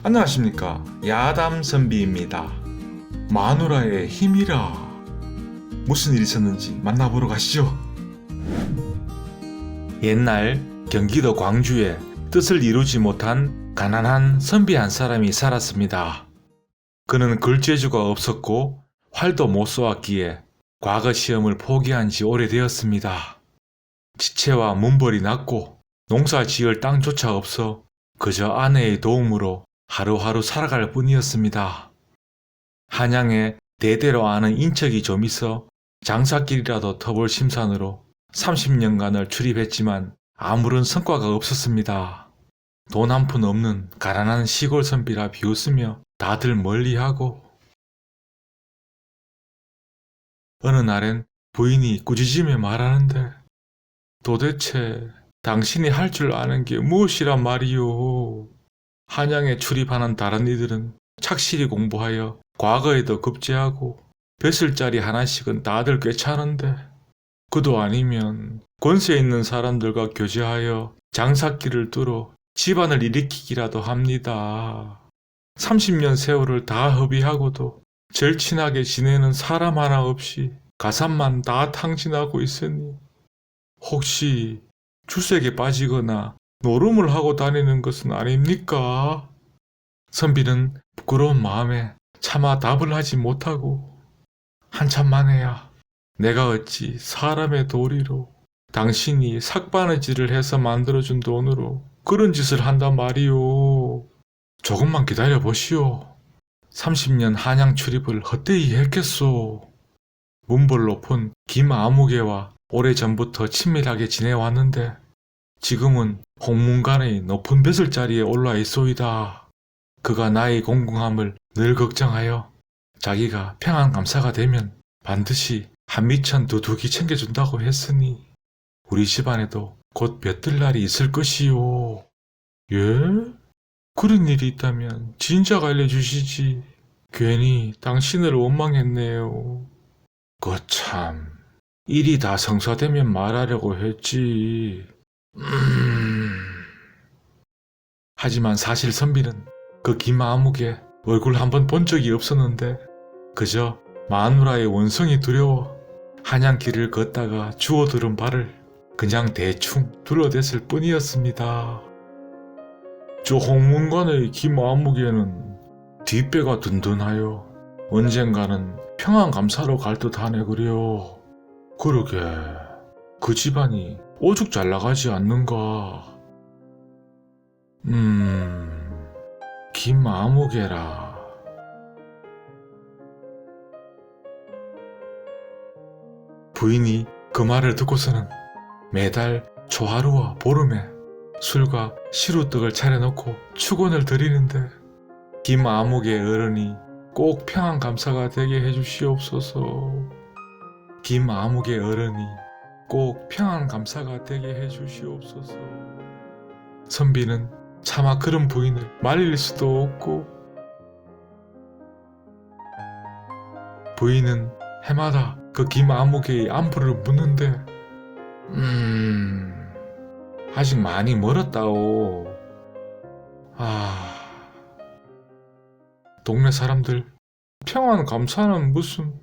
안녕하십니까, 야담 선비입니다. 마누라의 힘이라. 무슨 일이 있었는지 만나보러 가시죠. 옛날 경기도 광주에 뜻을 이루지 못한 가난한 선비 한 사람이 살았습니다. 그는 글재주가 없었고 활도 못 쏘았기에 과거 시험을 포기한 지 오래되었습니다. 지체와 문벌이 낮고 농사 지을 땅조차 없어 그저 아내의 도움으로 하루하루 살아갈 뿐이었습니다. 한양에 대대로 아는 인척이 좀 있어 장사길이라도 터볼 심산으로 30년간을 출입했지만 아무런 성과가 없었습니다. 돈 한 푼 없는 가난한 시골 선비라 비웃으며 다들 멀리하고, 어느 날엔 부인이 꾸짖으며 말하는데, 도대체 당신이 할 줄 아는 게 무엇이란 말이오. 한양에 출입하는 다른 이들은 착실히 공부하여 과거에도 급제하고 벼슬자리 하나씩은 다들 꿰차는데, 그도 아니면 권세 있는 사람들과 교제하여 장사길을 뚫어 집안을 일으키기라도 합니다. 30년 세월을 다 허비하고도 절친하게 지내는 사람 하나 없이 가산만 다 탕진하고 있으니 혹시 출세에 빠지거나 노름을 하고 다니는 것은 아닙니까? 선비는 부끄러운 마음에 차마 답을 하지 못하고 한참 만에야 내가 어찌 사람의 도리로 당신이 삭바느질을 해서 만들어준 돈으로 그런 짓을 한단 말이오. 조금만 기다려 보시오. 30년 한양 출입을 헛되이 했겠소. 문벌 높은 김아무개와 오래전부터 친밀하게 지내왔는데 지금은 홍문관의 높은 벼슬자리에 올라 있소이다. 그가 나의 공공함을 늘 걱정하여 자기가 평안감사가 되면 반드시 한미천 두둑이 챙겨준다고 했으니 우리 집안에도 곧 볕들 날이 있을 것이요. 예? 그런 일이 있다면 진작 알려주시지. 괜히 당신을 원망했네요. 거참, 일이 다 성사되면 말하려고 했지. 하지만 사실 선비는 그 김아무개 얼굴 한번 본 적이 없었는데 그저 마누라의 원성이 두려워 한양길을 걷다가 주워들은 발을 그냥 대충 둘러댔을 뿐이었습니다. 저 홍문관의 김아무개는 뒷배가 든든하여 언젠가는 평안감사로 갈 듯하네 그려. 그러게 그 집안이 오죽 잘나가지 않는가. 김아무개라. 부인이 그 말을 듣고서는 매달 초하루와 보름에 술과 시루떡을 차려놓고 축원을 드리는데 김아무개 어른이 꼭 평안감사가 되게 해주시옵소서. 김아무개 어른이 꼭 평안감사가 되게 해주시옵소서. 선비는 차마 그런 부인을 말릴 수도 없고 부인은 해마다 그 김아무개의 안부를 묻는데 아직 많이 멀었다오. 동네 사람들 평안감사는 무슨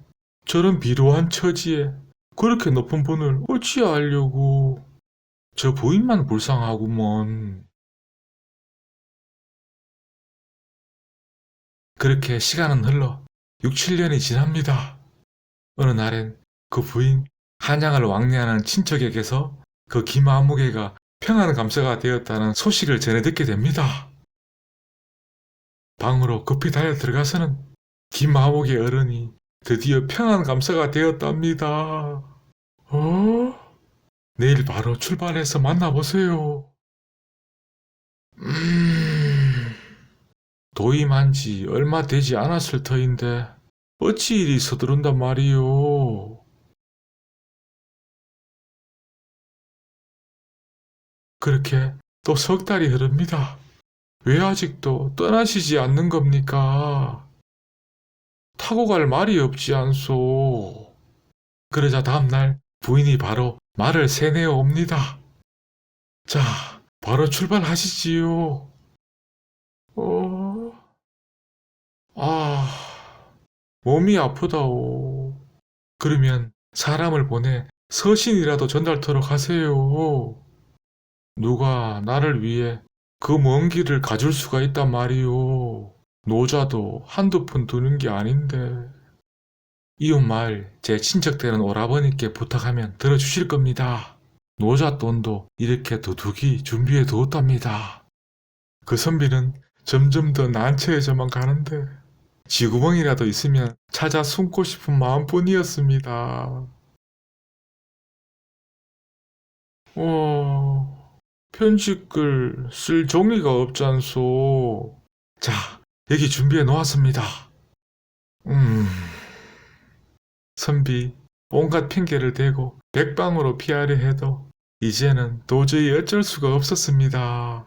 저런 비루한 처지에 그렇게 높은 분을 어찌 알려고. 저 부인만 불쌍하구먼. 그렇게 시간은 흘러 6, 7년이 지납니다. 어느 날엔 그 부인 한양을 왕래하는 친척에게서 그 김아무개가 평안감사가 되었다는 소식을 전해 듣게 됩니다. 방으로 급히 달려 들어가서는 김아무개 어른이 드디어 평안감사가 되었답니다. 내일 바로 출발해서 만나보세요. 도임한 지 얼마 되지 않았을 터인데 어찌 이리 서두른단 말이오. 그렇게 또 석 달이 흐릅니다. 왜 아직도 떠나시지 않는 겁니까? 타고 갈 말이 없지 않소. 그러자 다음날 부인이 바로 말을 새내어 옵니다. 자, 바로 출발하시지요. 몸이 아프다오. 그러면 사람을 보내 서신이라도 전달토록 하세요. 누가 나를 위해 그 먼 길을 가줄 수가 있단 말이오. 노자도 한두 푼 두는 게 아닌데. 이웃 마을 제 친척 되는 오라버니께 부탁하면 들어주실 겁니다. 노자 돈도 이렇게 두둑이 준비해 두었답니다. 그 선비는 점점 더 난처해져만 가는데 쥐구멍이라도 있으면 찾아 숨고 싶은 마음뿐이었습니다. 편지글 쓸 종이가 없잖소. 자, 여기 준비해 놓았습니다. 선비 온갖 핑계를 대고 백방으로 피하려 해도 이제는 도저히 어쩔 수가 없었습니다.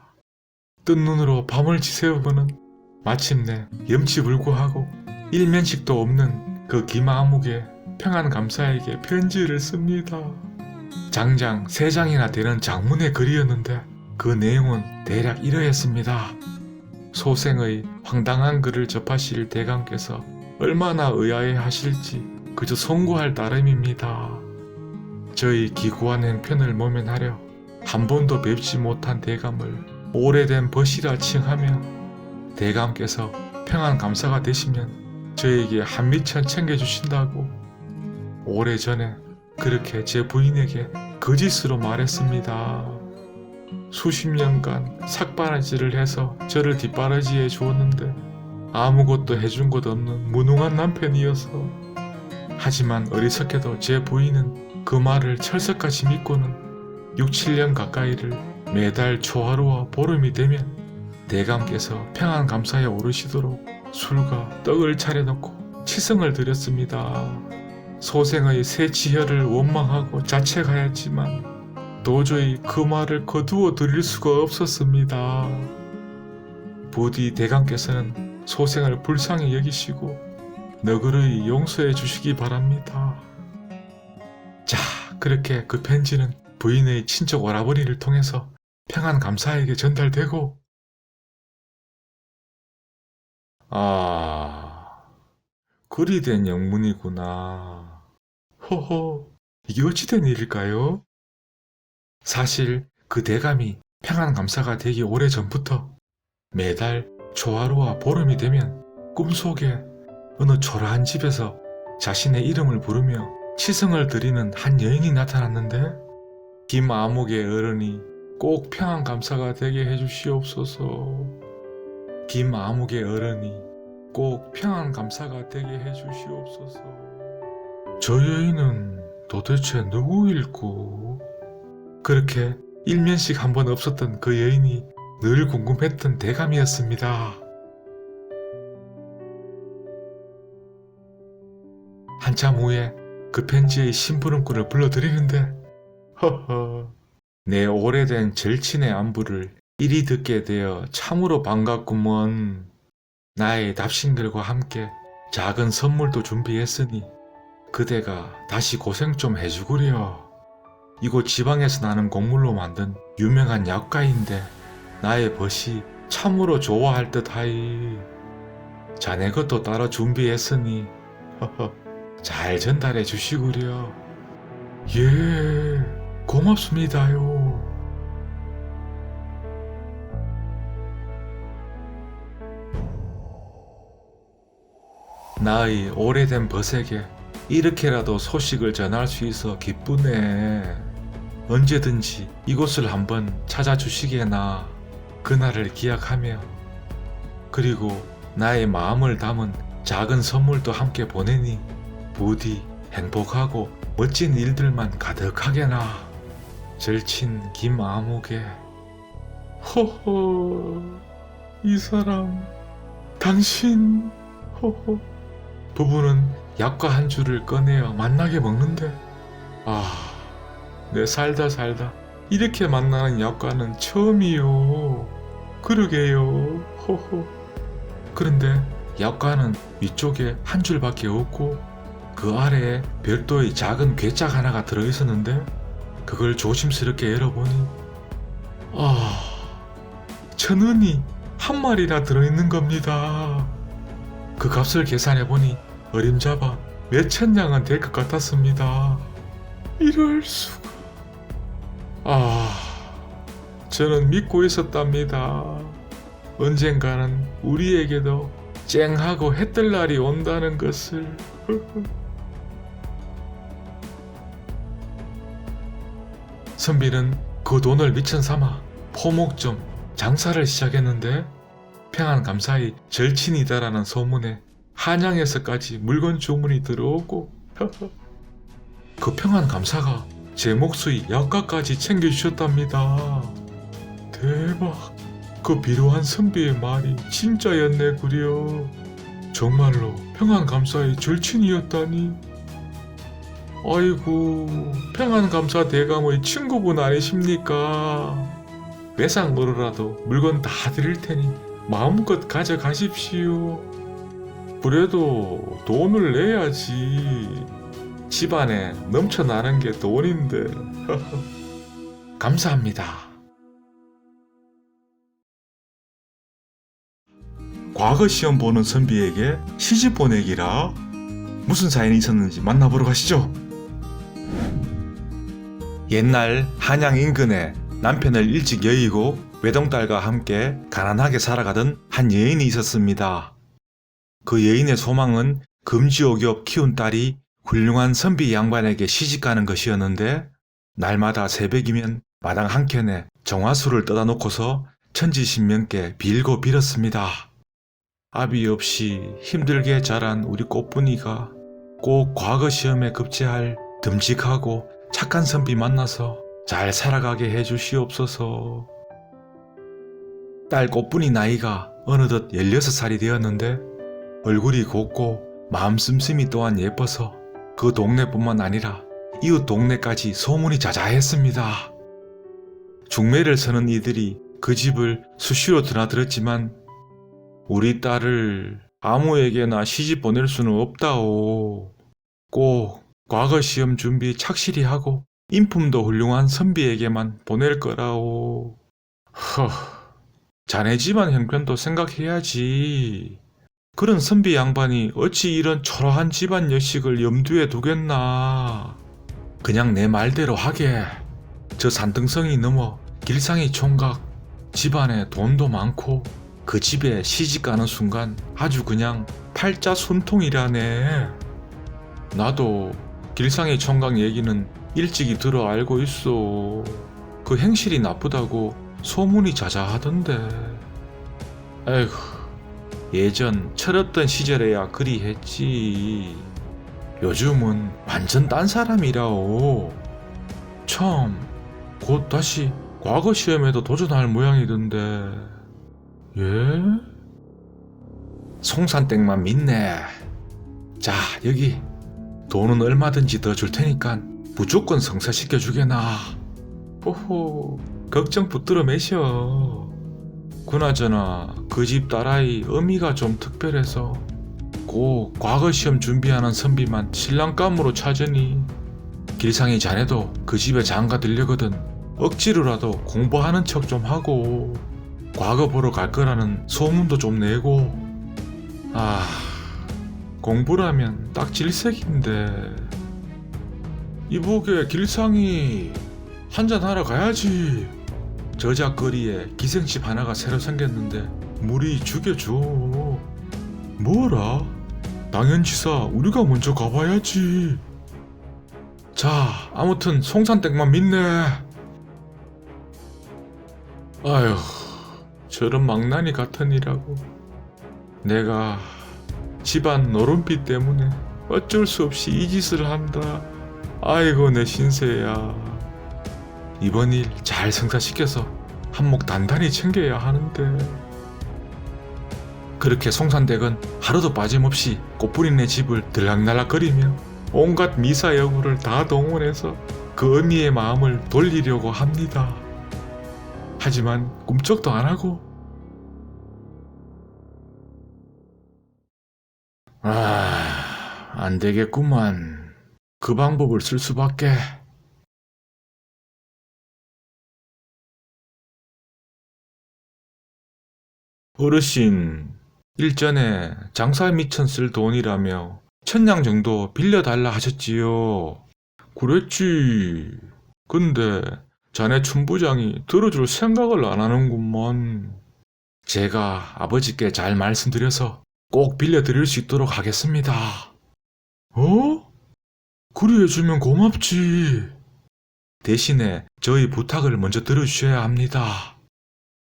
뜬 눈으로 밤을 지새우고는 마침내 염치불구하고 일면식도 없는 그 김아묵의 평안감사에게 편지를 씁니다. 장장 3장이나 되는 장문의 글이었는데 그 내용은 대략 이러했습니다. 소생의 황당한 글을 접하실 대감께서 얼마나 의아해 하실지 그저 송구할 따름입니다. 저희 기구한 행편을 모면하려 한 번도 뵙지 못한 대감을 오래된 벗이라 칭하며 대감께서 평안감사가 되시면 저에게 한미천 챙겨주신다고 오래전에 그렇게 제 부인에게 거짓으로 말했습니다. 수십 년간 삭바라지를 해서 저를 뒷바라지해 주었는데 아무것도 해준 것 없는 무능한 남편이어서. 하지만 어리석게도 제 부인은 그 말을 철석같이 믿고는 6, 7년 가까이를 매달 초하루와 보름이 되면 대감께서 평안감사에 오르시도록 술과 떡을 차려놓고 치성을 드렸습니다. 소생의 새 치혈을 원망하고 자책하였지만 도저히 그 말을 거두어 드릴 수가 없었습니다. 부디 대감께서는 소생을 불쌍히 여기시고 너그러이 용서해 주시기 바랍니다. 자, 그렇게 그 편지는 부인의 친척 오라버니를 통해서 평안감사에게 전달되고 글이 된 영문이구나. 호호, 이게 어찌 된 일일까요? 사실 그 대감이 평안감사가 되기 오래전부터 매달 초하루와 보름이 되면 꿈속에 어느 초라한 집에서 자신의 이름을 부르며 치성을 드리는 한 여인이 나타났는데 김아묵의 어른이 꼭 평안감사가 되게 해주시옵소서. 김아묵의 어른이 꼭 평안감사가 되게 해주시옵소서. 저 여인은 도대체 누구일꼬? 그렇게 일면식 한 번 없었던 그 여인이 늘 궁금했던 대감이었습니다. 한참 후에 그 편지의 심부름꾼을 불러드리는데 허허, 내 오래된 절친의 안부를 이리 듣게 되어 참으로 반갑구먼. 나의 답신들과 함께 작은 선물도 준비했으니 그대가 다시 고생 좀 해주구려. 이곳 지방에서 나는 곡물로 만든 유명한 약과인데 나의 벗이 참으로 좋아할 듯하이. 자네 것도 따로 준비했으니 허허, 잘 전달해 주시구려. 예, 고맙습니다요. 나의 오래된 벗에게 이렇게라도 소식을 전할 수 있어 기쁘네. 언제든지 이곳을 한번 찾아주시게나. 그날을 기약하며 그리고 나의 마음을 담은 작은 선물도 함께 보내니 부디 행복하고 멋진 일들만 가득하게나. 절친 김아묵의. 호호, 이 사람 당신. 호호. 부부는 약과 한 줄을 꺼내어 만나게 먹는데 내 살다 이렇게 만나는 약과는 처음이요. 그러게요. 호호. 그런데 약과는 위쪽에 한 줄밖에 없고 그 아래에 별도의 작은 괴짝 하나가 들어있었는데 그걸 조심스럽게 열어보니 1,000원이 한 마리나 들어있는 겁니다. 그 값을 계산해보니 어림잡아 몇천 냥은 될 것 같았습니다. 이럴 수가. 저는 믿고 있었답니다. 언젠가는 우리에게도 쨍하고 해뜰 날이 온다는 것을. 선비는 그 돈을 미천 삼아 포목점 장사를 시작했는데 평안감사의 절친이다라는 소문에 한양에서까지 물건 주문이 들어오고 그 평안감사가 제 몫의 약값까지 챙겨주셨답니다. 대박. 그 비루한 선비의 말이 진짜였네구려. 정말로 평안감사의 절친이었다니. 아이고, 평안감사 대감의 친구분 아니십니까? 외상으로라도 물건 다 드릴 테니 마음껏 가져가십시오. 그래도 돈을 내야지. 집안에 넘쳐나는 게 돈인데. 감사합니다. 과거 시험 보는 선비에게 시집 보내기라. 무슨 사연이 있었는지 만나보러 가시죠. 옛날 한양 인근에 남편을 일찍 여의고 외동딸과 함께 가난하게 살아가던 한 여인이 있었습니다. 그 여인의 소망은 금지옥엽 키운 딸이 훌륭한 선비 양반에게 시집가는 것이었는데 날마다 새벽이면 마당 한켠에 정화수를 떠다 놓고서 천지신명께 빌고 빌었습니다. 아비 없이 힘들게 자란 우리 꽃분이가 꼭 과거 시험에 급제할 듬직하고 착한 선비 만나서 잘 살아가게 해주시옵소서. 딸 꽃분이 나이가 어느덧 16살이 되었는데 얼굴이 곱고 마음 씀씀이 또한 예뻐서 그 동네뿐만 아니라 이웃 동네까지 소문이 자자했습니다. 중매를 서는 이들이 그 집을 수시로 드나들었지만 우리 딸을 아무에게나 시집 보낼 수는 없다오. 꼭 과거 시험 준비 착실히 하고 인품도 훌륭한 선비에게만 보낼 거라오. 자네 집안 형편도 생각해야지. 그런 선비 양반이 어찌 이런 초라한 집안 여식을 염두에 두겠나. 그냥 내 말대로 하게. 저 산등성이 넘어 길상이 총각, 집안에 돈도 많고 그 집에 시집가는 순간 아주 그냥 팔자 순통이라네. 나도 길상의 총각 얘기는 일찍이 들어 알고 있어. 그 행실이 나쁘다고 소문이 자자하던데. 에휴, 예전 철없던 시절에야 그리 했지. 요즘은 완전 딴 사람이라오. 참, 곧 다시 과거 시험에도 도전할 모양이던데. 예? 송산댁만 믿네. 자, 여기 돈은 얼마든지 더 줄 테니까 무조건 성사시켜 주게나. 호호, 걱정 붙들어 매셔. 그나저나 그 집 딸아이 어미가 좀 특별해서 꼭 과거 시험 준비하는 선비만 신랑감으로 찾으니 길상이 자네도 그 집에 장가 들려거든 억지로라도 공부하는 척 좀 하고 과거 보러 갈 거라는 소문도 좀 내고. 공부라면 딱 질색인데. 이보게 길상이 한잔 하러 가야지. 저작거리에 기생집 하나가 새로 생겼는데 무리 죽여줘. 뭐라? 당연지사 우리가 먼저 가봐야지. 자, 아무튼 송산댁만 믿네. 아휴, 저런 망나니 같으니라고. 내가 집안 노름비 때문에 어쩔 수 없이 이 짓을 한다. 아이고 내 신세야. 이번 일 잘 성사시켜서 한몫 단단히 챙겨야 하는데. 그렇게 송산댁은 하루도 빠짐없이 꽃뿌리네 집을 들락날락거리며 온갖 미사여구를 다 동원해서 그 어미의 마음을 돌리려고 합니다. 하지만 꿈쩍도 안 하고. 안 되겠구만. 그 방법을 쓸 수밖에. 어르신, 일전에 장사에 미천 쓸 돈이라며 천냥 정도 빌려달라 하셨지요. 그랬지. 근데 자네 춘부장이 들어줄 생각을 안 하는구먼. 제가 아버지께 잘 말씀드려서 꼭 빌려드릴 수 있도록 하겠습니다. 어? 그리 해주면 고맙지. 대신에 저희 부탁을 먼저 들어주셔야 합니다.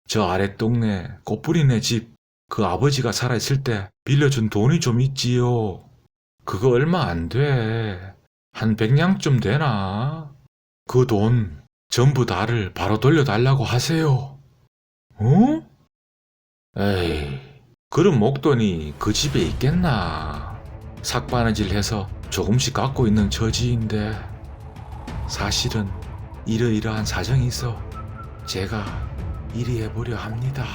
저 아랫동네 꽃뿌리네 집 그 아버지가 살아있을 때 빌려준 돈이 좀 있지요. 그거 얼마 안 돼. 한 100냥쯤 되나? 그 돈 전부 다를 바로 돌려달라고 하세요. 어? 에이, 그런 목돈이 그 집에 있겠나? 삭바느질 해서 조금씩 갖고 있는 처지인데 사실은 이러이러한 사정이 있어 제가 이리 해보려 합니다.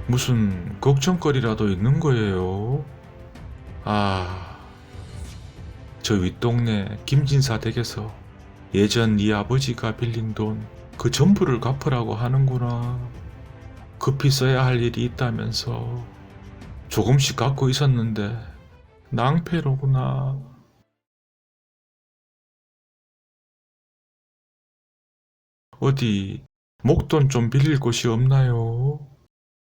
무슨 걱정거리라도 있는 거예요? 저 윗동네 김진사 댁에서 예전 네 아버지가 빌린 돈 그 전부를 갚으라고 하는구나. 급히 써야 할 일이 있다면서 조금씩 갖고 있었는데 낭패로구나. 어디 목돈 좀 빌릴 곳이 없나요?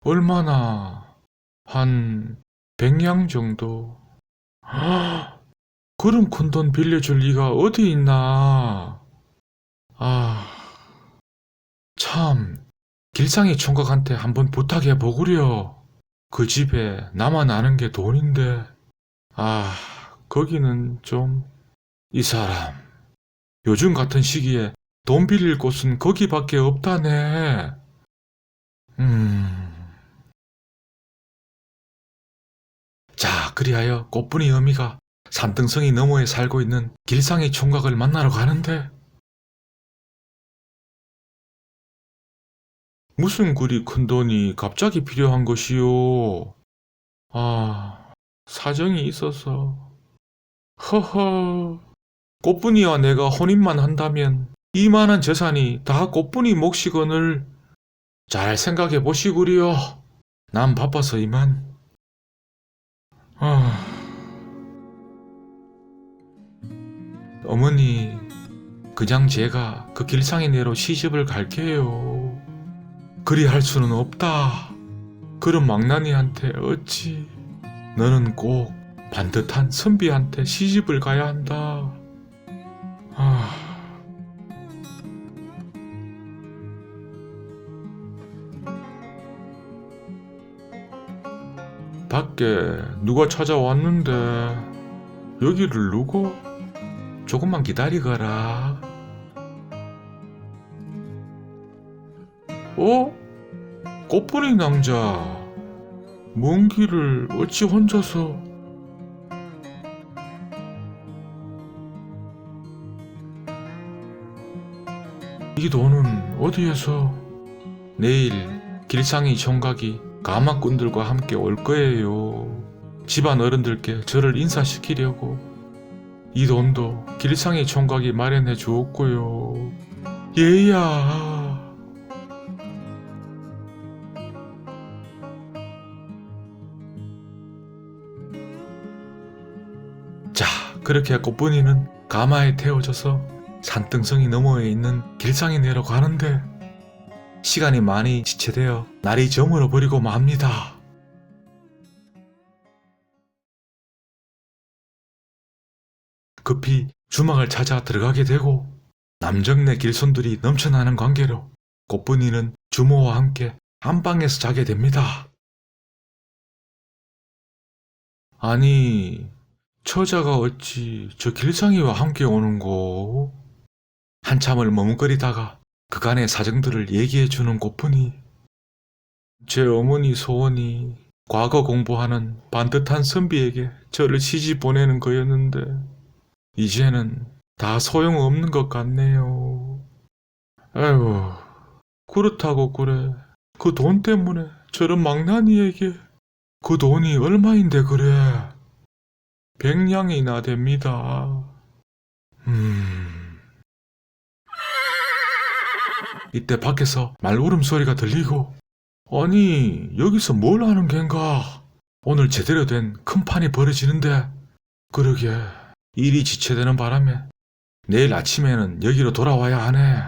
얼마나? 한 100냥 정도? 그럼 큰 돈 빌려줄 리가 어디 있나? 참, 길상이 총각한테 한번 부탁해 보구려. 그 집에 나만 아는 게 돈인데. 거기는 좀, 이 사람. 요즘 같은 시기에 돈 빌릴 곳은 거기밖에 없다네. 자, 그리하여 꽃분이 어미가 산등성이 너머에 살고 있는 길상이 총각을 만나러 가는데 무슨 그리 큰 돈이 갑자기 필요한 것이요? 사정이 있어서. 허허, 꽃분이와 내가 혼인만 한다면 이만한 재산이 다 꽃분이 몫이거늘 잘 생각해 보시구려. 난 바빠서 이만. 어머니, 그냥 제가 그 길상이 내로 시집을 갈게요. 그리 할 수는 없다. 그런 망나니한테 어찌. 너는 꼭 반듯한 선비한테 시집을 가야 한다. 밖에 누가 찾아왔는데 여기를 누구? 조금만 기다리거라. 꽃뿌리 낭자, 먼 길을 어찌 혼자서? 이 돈은 어디에서? 내일 길상이 총각이 가마꾼들과 함께 올 거예요. 집안 어른들께 저를 인사시키려고. 이 돈도 길상이 총각이 마련해 주었고요. 얘야. 자, 그렇게 꽃분이는 가마에 태워져서 산등성이 너머에 있는 길상이 내려 가는데 시간이 많이 지체되어 날이 저물어 버리고 맙니다. 급히 주막을 찾아 들어가게 되고 남정네 길손들이 넘쳐나는 관계로 꽃분이는 주모와 함께 안방에서 자게 됩니다. 아니, 처자가 어찌 저 길상이와 함께 오는고? 한참을 머뭇거리다가 그간의 사정들을 얘기해주는 꽃분이 제 어머니 소원이 과거 공부하는 반듯한 선비에게 저를 시집 보내는 거였는데 이제는 다 소용없는 것 같네요. 에휴, 그렇다고 그래. 그 돈 때문에 저런 망나니에게 그 돈이 얼마인데 그래? 100냥이나 됩니다. 이때 밖에서 말 울음소리가 들리고 아니 여기서 뭘 하는 겐가? 오늘 제대로 된 큰 판이 벌어지는데 그러게 일이 지체되는 바람에 내일 아침에는 여기로 돌아와야 하네.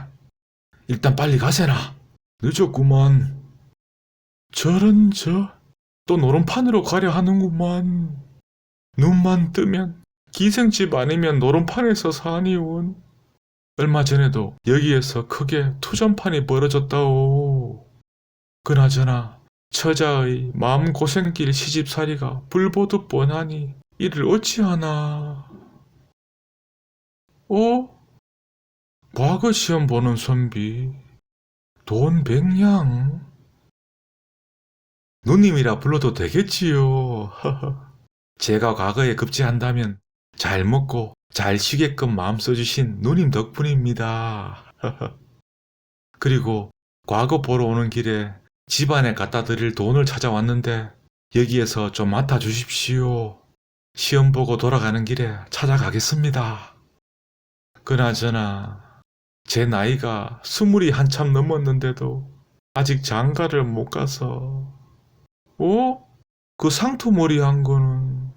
일단 빨리 가세나. 늦었구만. 저런 또 노름판으로 가려 하는구만. 눈만 뜨면 기생집 아니면 노름판에서 사니온. 얼마 전에도 여기에서 크게 투전판이 벌어졌다오. 그나저나 처자의 마음고생길 시집살이가 불보듯 뻔하니 이를 어찌하나. 과거 시험 보는 선비. 돈 100냥. 누님이라 불러도 되겠지요. 제가 과거에 급제한다면 잘 먹고 잘 쉬게끔 마음 써주신 누님 덕분입니다. 그리고 과거 보러 오는 길에 집안에 갖다 드릴 돈을 찾아왔는데 여기에서 좀 맡아주십시오. 시험 보고 돌아가는 길에 찾아가겠습니다. 그나저나 제 나이가 20이 한참 넘었는데도 아직 장가를 못 가서. 그 상투머리 한 거는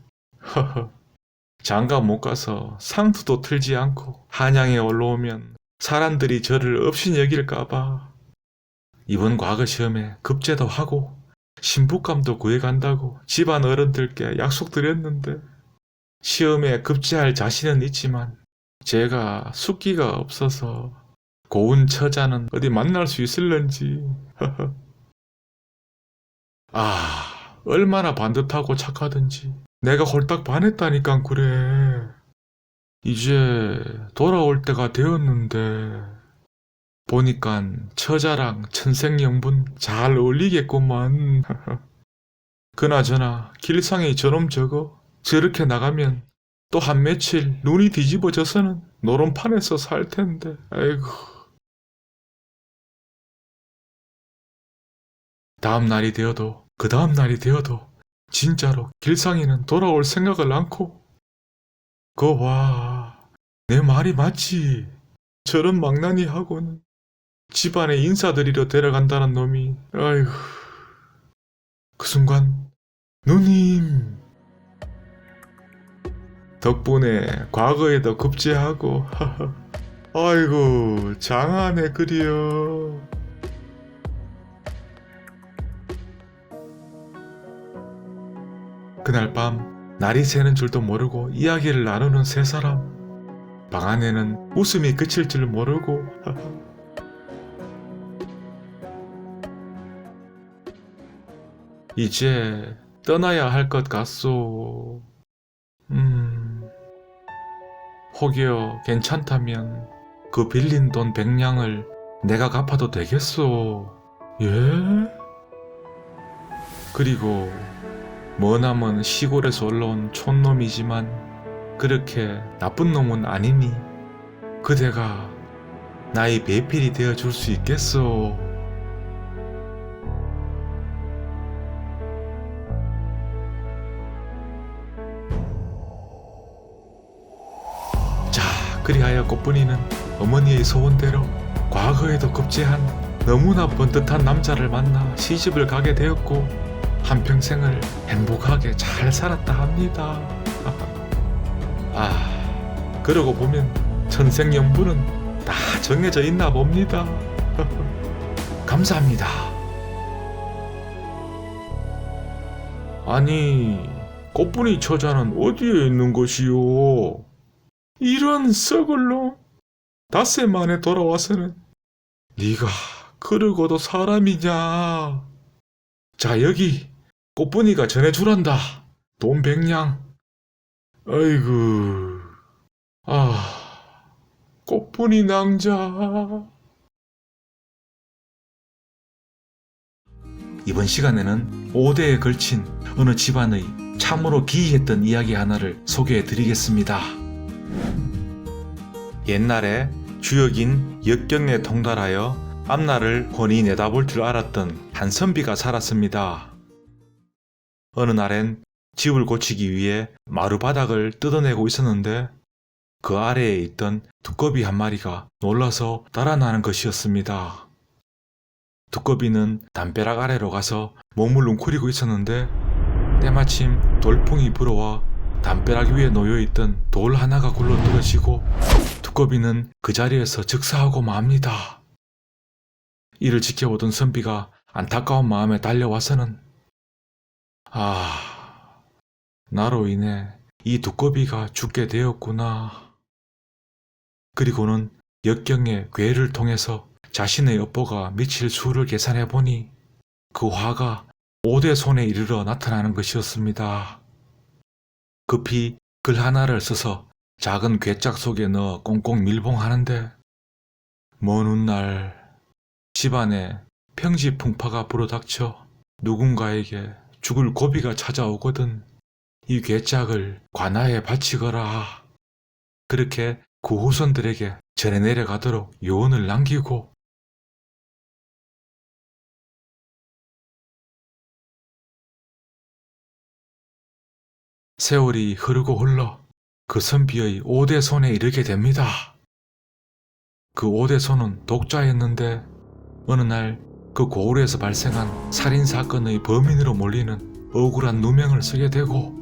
장가 못 가서 상투도 틀지 않고 한양에 올라오면 사람들이 저를 없인 여길까봐 이번 과거 시험에 급제도 하고 신부감도 구해간다고 집안 어른들께 약속드렸는데 시험에 급제할 자신은 있지만 제가 숙기가 없어서 고운 처자는 어디 만날 수 있을런지. 얼마나 반듯하고 착하든지 내가 홀딱 반했다니까 그래. 이제 돌아올 때가 되었는데 보니깐 처자랑 천생연분 잘 어울리겠구만. 그나저나 길상에 저놈 저렇게 나가면 또 한 며칠 눈이 뒤집어져서는 노름판에서 살 텐데. 아이고. 다음 날이 되어도 그 다음 날이 되어도 진짜로 길상이는 돌아올 생각을 않고 와, 내 말이 맞지. 저런 망나니하고는 집안에 인사드리러 데려간다는 놈이. 아이고. 그 순간 누님 덕분에 과거에도 급제하고 아이고 장하네 그려. 그날 밤 날이 새는 줄도 모르고 이야기를 나누는 세 사람. 방 안에는 웃음이 그칠 줄 모르고. 이제 떠나야 할 것 같소. 혹여 괜찮다면 그 빌린 돈 100냥을 내가 갚아도 되겠소. 예? 그리고 머나먼 시골에서 올라온 촌놈이지만 그렇게 나쁜 놈은 아니니 그대가 나의 배필이 되어줄 수 있겠소. 자, 그리하여 꽃분이는 어머니의 소원대로 과거에도 급제한 너무나 번듯한 남자를 만나 시집을 가게 되었고 한평생을 행복하게 잘 살았다 합니다. 그러고 보면 천생연분은 다 정해져 있나 봅니다. 감사합니다. 아니, 꽃분이 처자는 어디에 있는 것이오? 이런 썩을 놈. 닷새 만에 돌아와서는 네가 그러고도 사람이냐? 자, 여기 꽃분이가 전해주란다. 돈 100냥. 아이고. 꽃분이 낭자. 이번 시간에는 5대에 걸친 어느 집안의 참으로 기이했던 이야기 하나를 소개해 드리겠습니다. 옛날에 주역인 역경에 통달하여 앞날을 훤히 내다볼 줄 알았던 한 선비가 살았습니다. 어느 날엔 집을 고치기 위해 마루바닥을 뜯어내고 있었는데 그 아래에 있던 두꺼비 한 마리가 놀라서 달아나는 것이었습니다. 두꺼비는 담벼락 아래로 가서 몸을 웅크리고 있었는데 때마침 돌풍이 불어와 담벼락 위에 놓여있던 돌 하나가 굴러 떨어지고 두꺼비는 그 자리에서 즉사하고 맙니다. 이를 지켜보던 선비가 안타까운 마음에 달려와서는 나로 인해 이 두꺼비가 죽게 되었구나. 그리고는 역경의 궤를 통해서 자신의 업보가 미칠 수를 계산해보니 그 화가 5대 손에 이르러 나타나는 것이었습니다. 급히 글 하나를 써서 작은 괴짝 속에 넣어 꽁꽁 밀봉하는데 먼 훗날 집안에 평지풍파가 불어닥쳐 누군가에게 죽을 고비가 찾아오거든 이 괴짝을 관아에 바치거라. 그렇게 그 후손들에게 전해 내려가도록 요언을 남기고 세월이 흐르고 흘러 그 선비의 5대 손에 이르게 됩니다. 그 5대 손은 독자였는데 어느 날 그 고을에서 발생한 살인사건의 범인으로 몰리는 억울한 누명을 쓰게 되고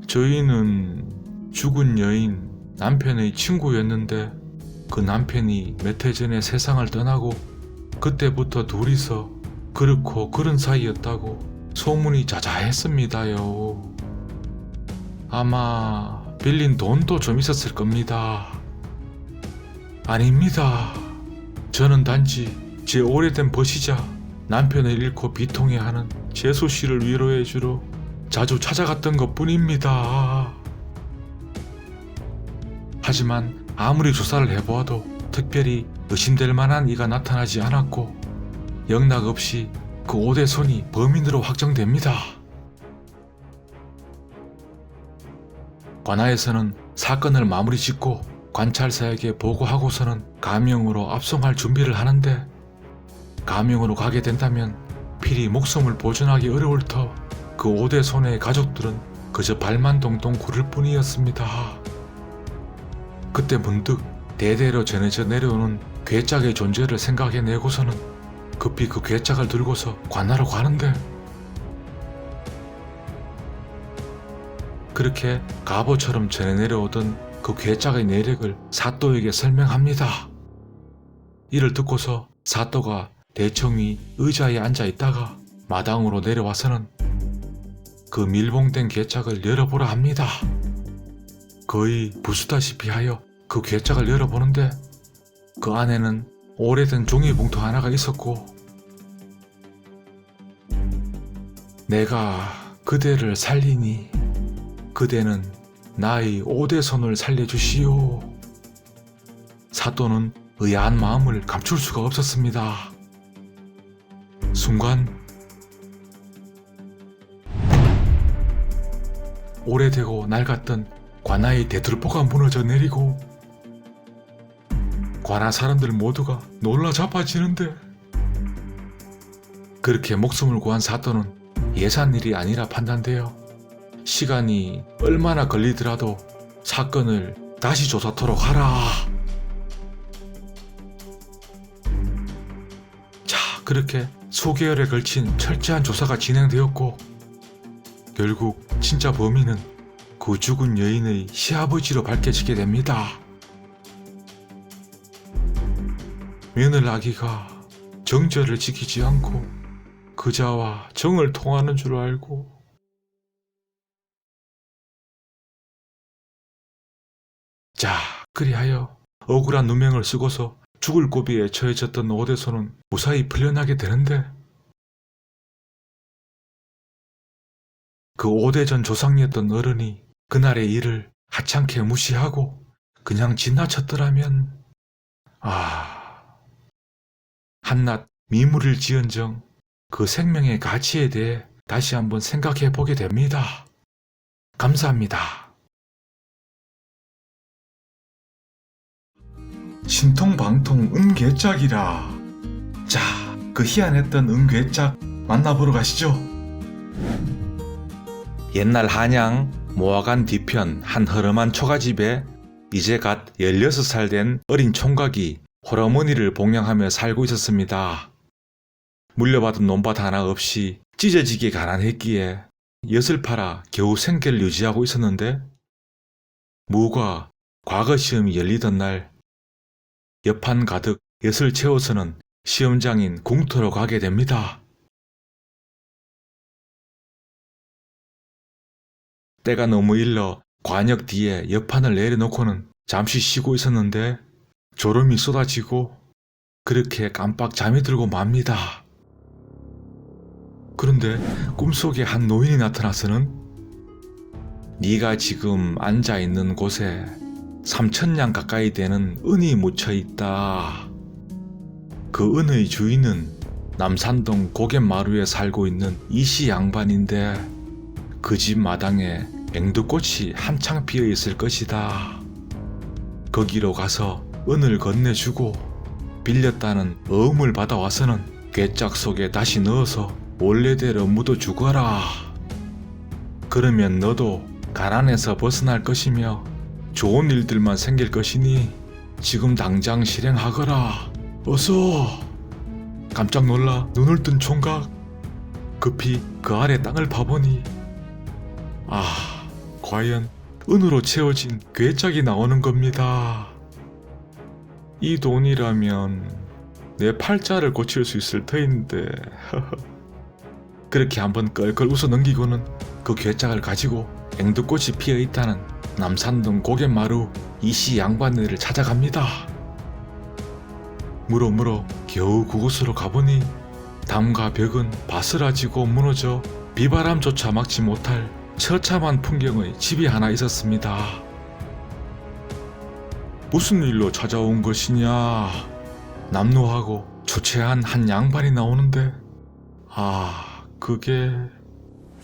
저희는 죽은 여인 남편의 친구였는데 그 남편이 몇 해 전에 세상을 떠나고 그때부터 둘이서 그렇고 그런 사이였다고 소문이 자자했습니다요. 아마 빌린 돈도 좀 있었을 겁니다. 아닙니다. 저는 단지 제 오래된 벗이자 남편을 잃고 비통해하는 재수 씨를 위로해주러 자주 찾아갔던 것뿐입니다. 하지만 아무리 조사를 해보아도 특별히 의심될 만한 이가 나타나지 않았고 영락없이 그 5대 손이 범인으로 확정됩니다. 관아에서는 사건을 마무리 짓고 관찰사에게 보고하고서는 가명으로 압송할 준비를 하는데 가명으로 가게 된다면 필히 목숨을 보존하기 어려울 터 그 5대 손의 가족들은 그저 발만 동동 구를 뿐이었습니다. 그때 문득 대대로 전해져 내려오는 괴짝의 존재를 생각해내고서는 급히 그 괴짝을 들고서 관하러 가는데 그렇게 가보처럼 전해 내려오던 그 괴짝의 내력을 사또에게 설명합니다. 이를 듣고서 사또가 대청 위 의자에 앉아 있다가 마당으로 내려와서는 그 밀봉된 괴짝을 열어보라 합니다. 거의 부수다시피 하여 그 괴짝을 열어보는데 그 안에는 오래된 종이봉투 하나가 있었고 내가 그대를 살리니 그대는 나의 5대 손을 살려주시오. 사또는 의아한 마음을 감출 수가 없었습니다. 순간 오래되고 낡았던 관아의 대들보가 무너져 내리고 관아 사람들 모두가 놀라 자빠지는데 그렇게 목숨을 구한 사또는 예산일이 아니라 판단되어 시간이 얼마나 걸리더라도 사건을 다시 조사토록 하라. 자, 그렇게 수개월에 걸친 철저한 조사가 진행되었고 결국 진짜 범인은 그 죽은 여인의 시아버지로 밝혀지게 됩니다. 며느라기가 정절을 지키지 않고 그자와 정을 통하는 줄 알고 자, 그리하여 억울한 누명을 쓰고서 죽을 고비에 처해졌던 오대소는 무사히 풀려나게 되는데 그 5대 전 조상이었던 어른이 그날의 일을 하찮게 무시하고 그냥 지나쳤더라면 한낱 미물을 지언정 그 생명의 가치에 대해 다시 한번 생각해 보게 됩니다. 감사합니다. 신통방통 은괴짝이라. 자, 그 희한했던 은괴짝 만나보러 가시죠. 옛날 한양 모화관 뒤편 한 허름한 초가집에 이제 갓 16살 된 어린 총각이 홀어머니를 봉양하며 살고 있었습니다. 물려받은 논밭 하나 없이 찢어지게 가난했기에 엿을 팔아 겨우 생계를 유지하고 있었는데, 무가 과거 시험이 열리던 날 옆판 가득 엿을 채워서는 시험장인 궁터로 가게 됩니다. 때가 너무 일러 관역 뒤에 옆판을 내려놓고는 잠시 쉬고 있었는데 졸음이 쏟아지고 그렇게 깜빡 잠이 들고 맙니다. 그런데 꿈속에 한 노인이 나타나서는 네가 지금 앉아있는 곳에 3,000냥 가까이 되는 은이 묻혀있다. 그 은의 주인은 남산동 고갯마루에 살고 있는 이씨 양반인데 그 집 마당에 앵두꽃이 한창 피어있을 것이다. 거기로 가서 은을 건네주고 빌렸다는 어음을 받아와서는 괴짝 속에 다시 넣어서 원래대로 묻어주거라. 그러면 너도 가난에서 벗어날 것이며 좋은 일들만 생길 것이니 지금 당장 실행하거라. 어서! 깜짝 놀라 눈을 뜬 총각. 급히 그 아래 땅을 파보니 과연 은으로 채워진 괴짝이 나오는 겁니다. 이 돈이라면 내 팔자를 고칠 수 있을 터인데. 그렇게 한번 껄껄 웃어 넘기고는 그 괴짝을 가지고 앵두꽃이 피어있다는 남산동 고갯마루 이씨 양반네를 찾아갑니다. 물어 겨우 그곳으로 가보니 담과 벽은 바스라지고 무너져 비바람조차 막지 못할 처참한 풍경의 집이 하나 있었습니다. 무슨 일로 찾아온 것이냐? 남노하고 초췌한 한 양반이 나오는데 그게...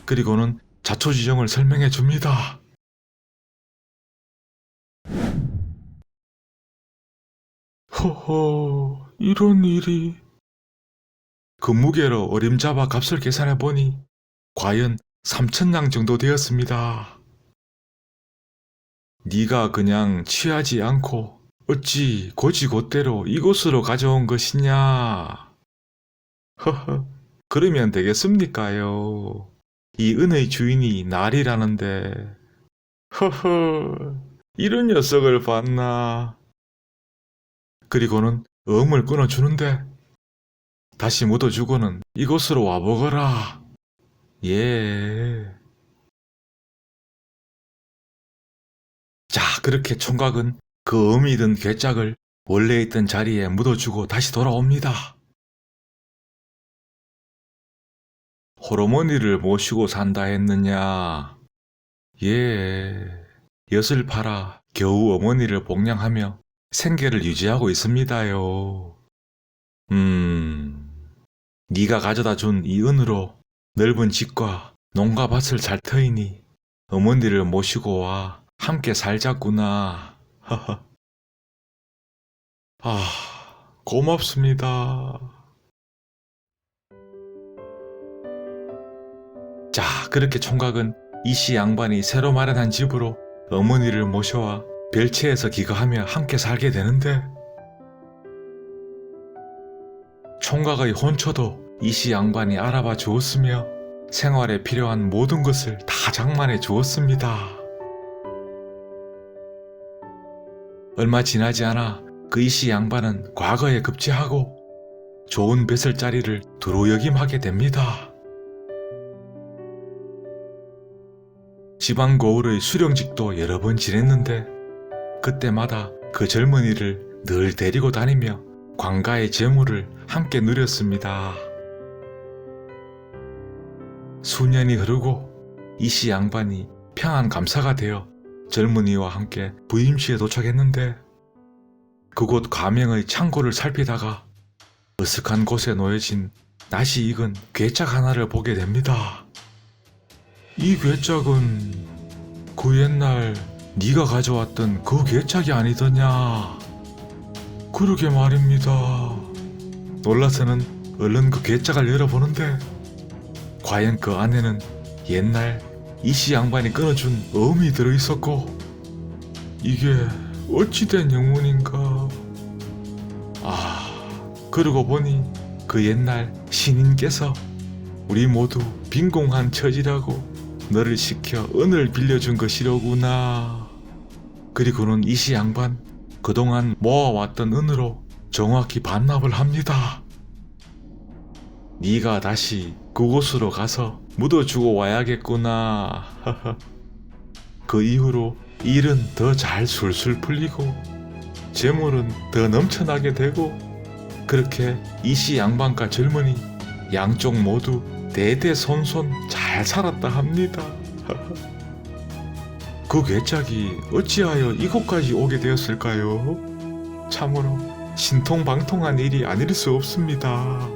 그리고는 자초지종을 설명해 줍니다. 허허, 이런 일이... 그 무게로 어림잡아 값을 계산해 보니 과연 3,000냥 정도 되었습니다. 네가 그냥 취하지 않고 어찌 고지곧대로 이곳으로 가져온 것이냐? 허허, 그러면 되겠습니까요? 이 은의 주인이 날이라는데. 허허, 이런 녀석을 봤나? 그리고는 어음을 끊어주는데 다시 묻어주고는 이곳으로 와보거라. 예. 자, 그렇게 총각은 그 어음이 든 괴짝을 원래 있던 자리에 묻어주고 다시 돌아옵니다. 홀어머니를 모시고 산다 했느냐? 예. 엿을 팔아 겨우 어머니를 봉양하며 생계를 유지하고 있습니다요. 네가 가져다 준 이 은으로 넓은 집과 농가 밭을 살 터이니 어머니를 모시고 와 함께 살자꾸나. 하하. 고맙습니다. 자, 그렇게 총각은 이씨 양반이 새로 마련한 집으로 어머니를 모셔와 별채에서 기거하며 함께 살게 되는데, 총각의 혼처도 이씨 양반이 알아봐 주었으며 생활에 필요한 모든 것을 다 장만해 주었습니다. 얼마 지나지 않아 그 이씨 양반은 과거에 급제하고 좋은 뱃을자리를 두루역임하게 됩니다. 지방 고을의 수령직도 여러 번 지냈는데 그때마다 그 젊은이를 늘 데리고 다니며 관가의 재물을 함께 누렸습니다. 수년이 흐르고 이씨 양반이 평안 감사가 되어 젊은이와 함께 부임시에 도착했는데 그곳 과명의 창고를 살피다가 으슥한 곳에 놓여진 낯이 익은 괴짝 하나를 보게 됩니다. 이 괴짝은 그 옛날 네가 가져왔던 그 괴짝이 아니더냐? 그러게 말입니다. 놀라서는 얼른 그 괴짝을 열어보는데 과연 그 안에는 옛날 이씨 양반이 끊어준 어음이 들어있었고, 이게 어찌된 영문인가. 그러고 보니 그 옛날 신인께서 우리 모두 빈공한 처지라고 너를 시켜 은을 빌려준 것이로구나. 그리고는 이씨 양반 그동안 모아왔던 은으로 정확히 반납을 합니다. 네가 다시 그곳으로 가서 묻어주고 와야겠구나. 그 이후로 일은 더 잘 술술 풀리고 재물은 더 넘쳐나게 되고, 그렇게 이씨 양반과 젊은이 양쪽 모두 대대손손 잘 살았다 합니다. 그 괴짝이 어찌하여 이곳까지 오게 되었을까요? 참으로 신통방통한 일이 아닐 수 없습니다.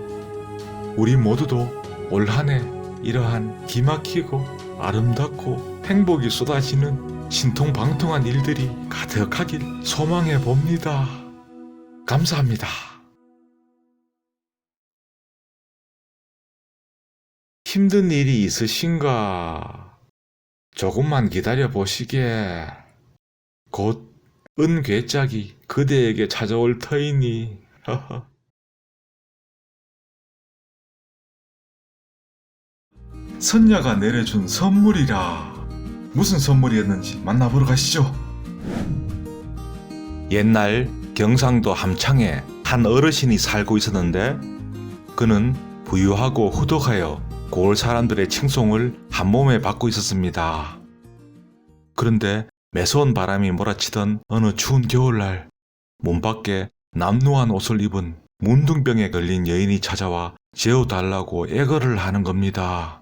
우리 모두도 올 한해 이러한 기막히고 아름답고 행복이 쏟아지는 신통방통한 일들이 가득하길 소망해 봅니다. 감사합니다. 힘든 일이 있으신가? 조금만 기다려 보시게. 곧 은괴짝이 그대에게 찾아올 터이니. 선녀가 내려준 선물이라. 무슨 선물이었는지 만나보러 가시죠. 옛날 경상도 함창에 한 어르신이 살고 있었는데, 그는 부유하고 후덕하여 고을 사람들의 칭송을 한 몸에 받고 있었습니다. 그런데 매서운 바람이 몰아치던 어느 추운 겨울날, 몸 밖에 남루한 옷을 입은 문둥병에 걸린 여인이 찾아와 재워달라고 애걸을 하는 겁니다.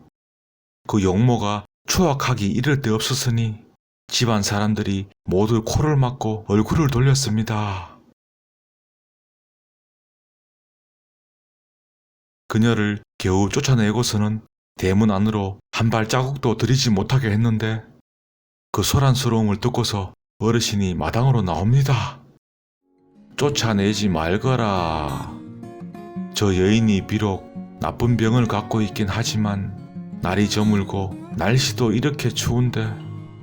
그 용모가 추악하기 이를 데 없었으니 집안 사람들이 모두 코를 막고 얼굴을 돌렸습니다. 그녀를 겨우 쫓아내고서는 대문 안으로 한 발자국도 들이지 못하게 했는데, 그 소란스러움을 듣고서 어르신이 마당으로 나옵니다. 쫓아내지 말거라. 저 여인이 비록 나쁜 병을 갖고 있긴 하지만 날이 저물고 날씨도 이렇게 추운데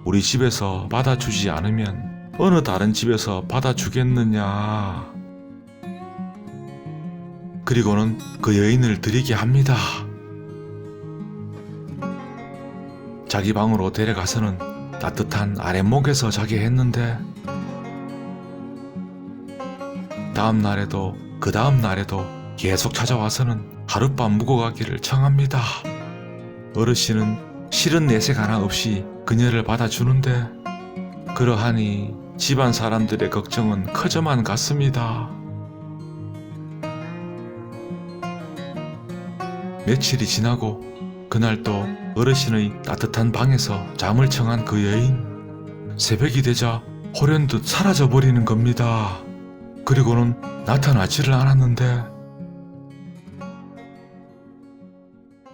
우리 집에서 받아주지 않으면 어느 다른 집에서 받아주겠느냐. 그리고는 그 여인을 들이게 합니다. 자기 방으로 데려가서는 따뜻한 아랫목에서 자게 했는데, 다음 날에도 그 다음 날에도 계속 찾아와서는 하룻밤 묵어가기를 청합니다. 어르신은 싫은 내색 하나 없이 그녀를 받아주는데, 그러하니 집안 사람들의 걱정은 커져만 갔습니다. 며칠이 지나고 그날 또 어르신의 따뜻한 방에서 잠을 청한 그 여인, 새벽이 되자 호련듯 사라져버리는 겁니다. 그리고는 나타나지를 않았는데,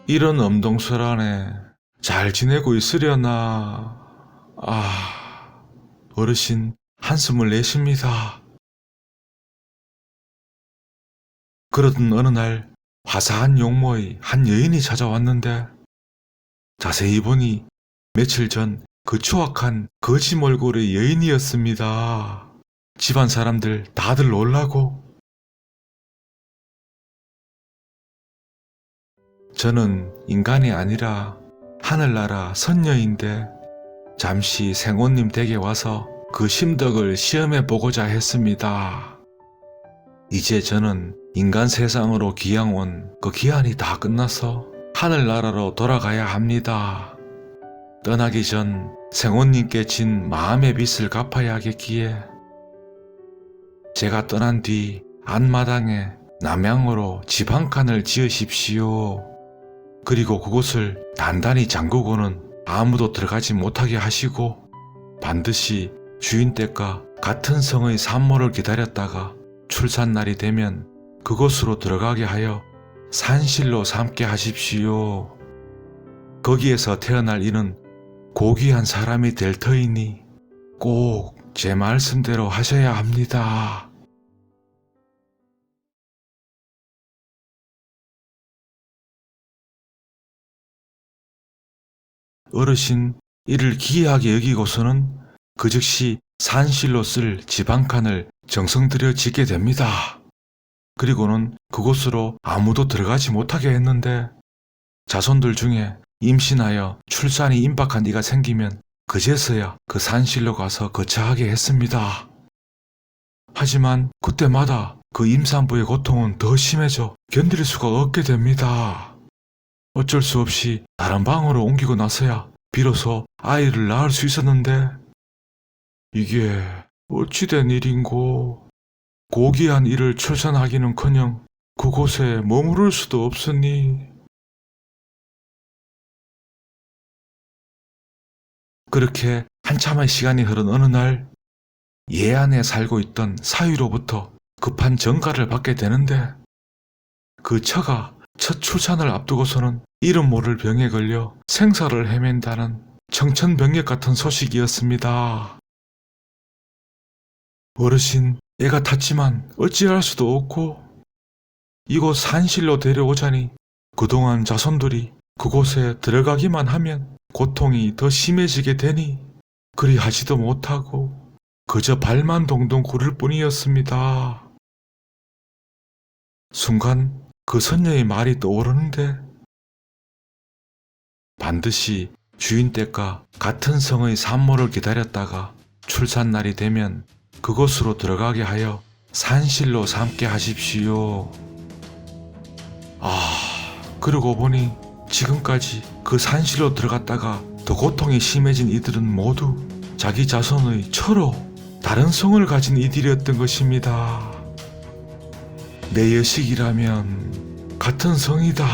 이런 엄동설안에 잘 지내고 있으려나. 어르신 한숨을 내쉽니다. 그러던 어느 날 화사한 용모의 한 여인이 찾아왔는데, 자세히 보니 며칠 전 그 추악한 거지 몰골의 여인이었습니다. 집안 사람들 다들 놀라고, 저는 인간이 아니라 하늘나라 선녀인데 잠시 생혼님 댁에 와서 그 심덕을 시험해 보고자 했습니다. 이제 저는 인간 세상으로 기양 온 그 기한이 다 끝나서 하늘나라로 돌아가야 합니다. 떠나기 전 생혼님께 진 마음의 빚을 갚아야겠기에 제가 떠난 뒤 안마당에 남향으로 집 한 칸을 지으십시오. 그리고 그곳을 단단히 잠그고는 아무도 들어가지 못하게 하시고, 반드시 주인 댁과 같은 성의 산모를 기다렸다가 출산날이 되면 그곳으로 들어가게 하여 산실로 삼게 하십시오. 거기에서 태어날 이는 고귀한 사람이 될 터이니 꼭 제 말씀대로 하셔야 합니다. 어르신 이를 기이하게 여기고서는 그 즉시 산실로 쓸 집 한 칸을 정성들여 짓게 됩니다. 그리고는 그곳으로 아무도 들어가지 못하게 했는데 자손들 중에 임신하여 출산이 임박한 이가 생기면 그제서야 그 산실로 가서 거처하게 했습니다. 하지만 그때마다 그 임산부의 고통은 더 심해져 견딜 수가 없게 됩니다. 어쩔 수 없이 다른 방으로 옮기고 나서야 비로소 아이를 낳을 수 있었는데 이게 어찌된 일인고 고귀한 이를 출산하기는커녕 그곳에 머무를 수도 없으니 그렇게 한참의 시간이 흐른 어느 날 예안에 살고 있던 사위로부터 급한 전가를 받게 되는데 그 처가 첫 출산을 앞두고서는 이름 모를 병에 걸려 생사를 헤맨다는 청천벽력 같은 소식이었습니다. 어르신 애가 탔지만 어찌할 수도 없고 이곳 산실로 데려오자니 그동안 자손들이 그곳에 들어가기만 하면 고통이 더 심해지게 되니 그리 하지도 못하고 그저 발만 동동 구를 뿐이었습니다. 순간 그 선녀의 말이 떠오르는데 반드시 주인 댁과 같은 성의 산모를 기다렸다가 출산날이 되면 그곳으로 들어가게 하여 산실로 삼게 하십시오. 그러고 보니 지금까지 그 산실로 들어갔다가 더 고통이 심해진 이들은 모두 자기 자손의 처로 다른 성을 가진 이들이었던 것입니다. 내 여식이라면 같은 성이다.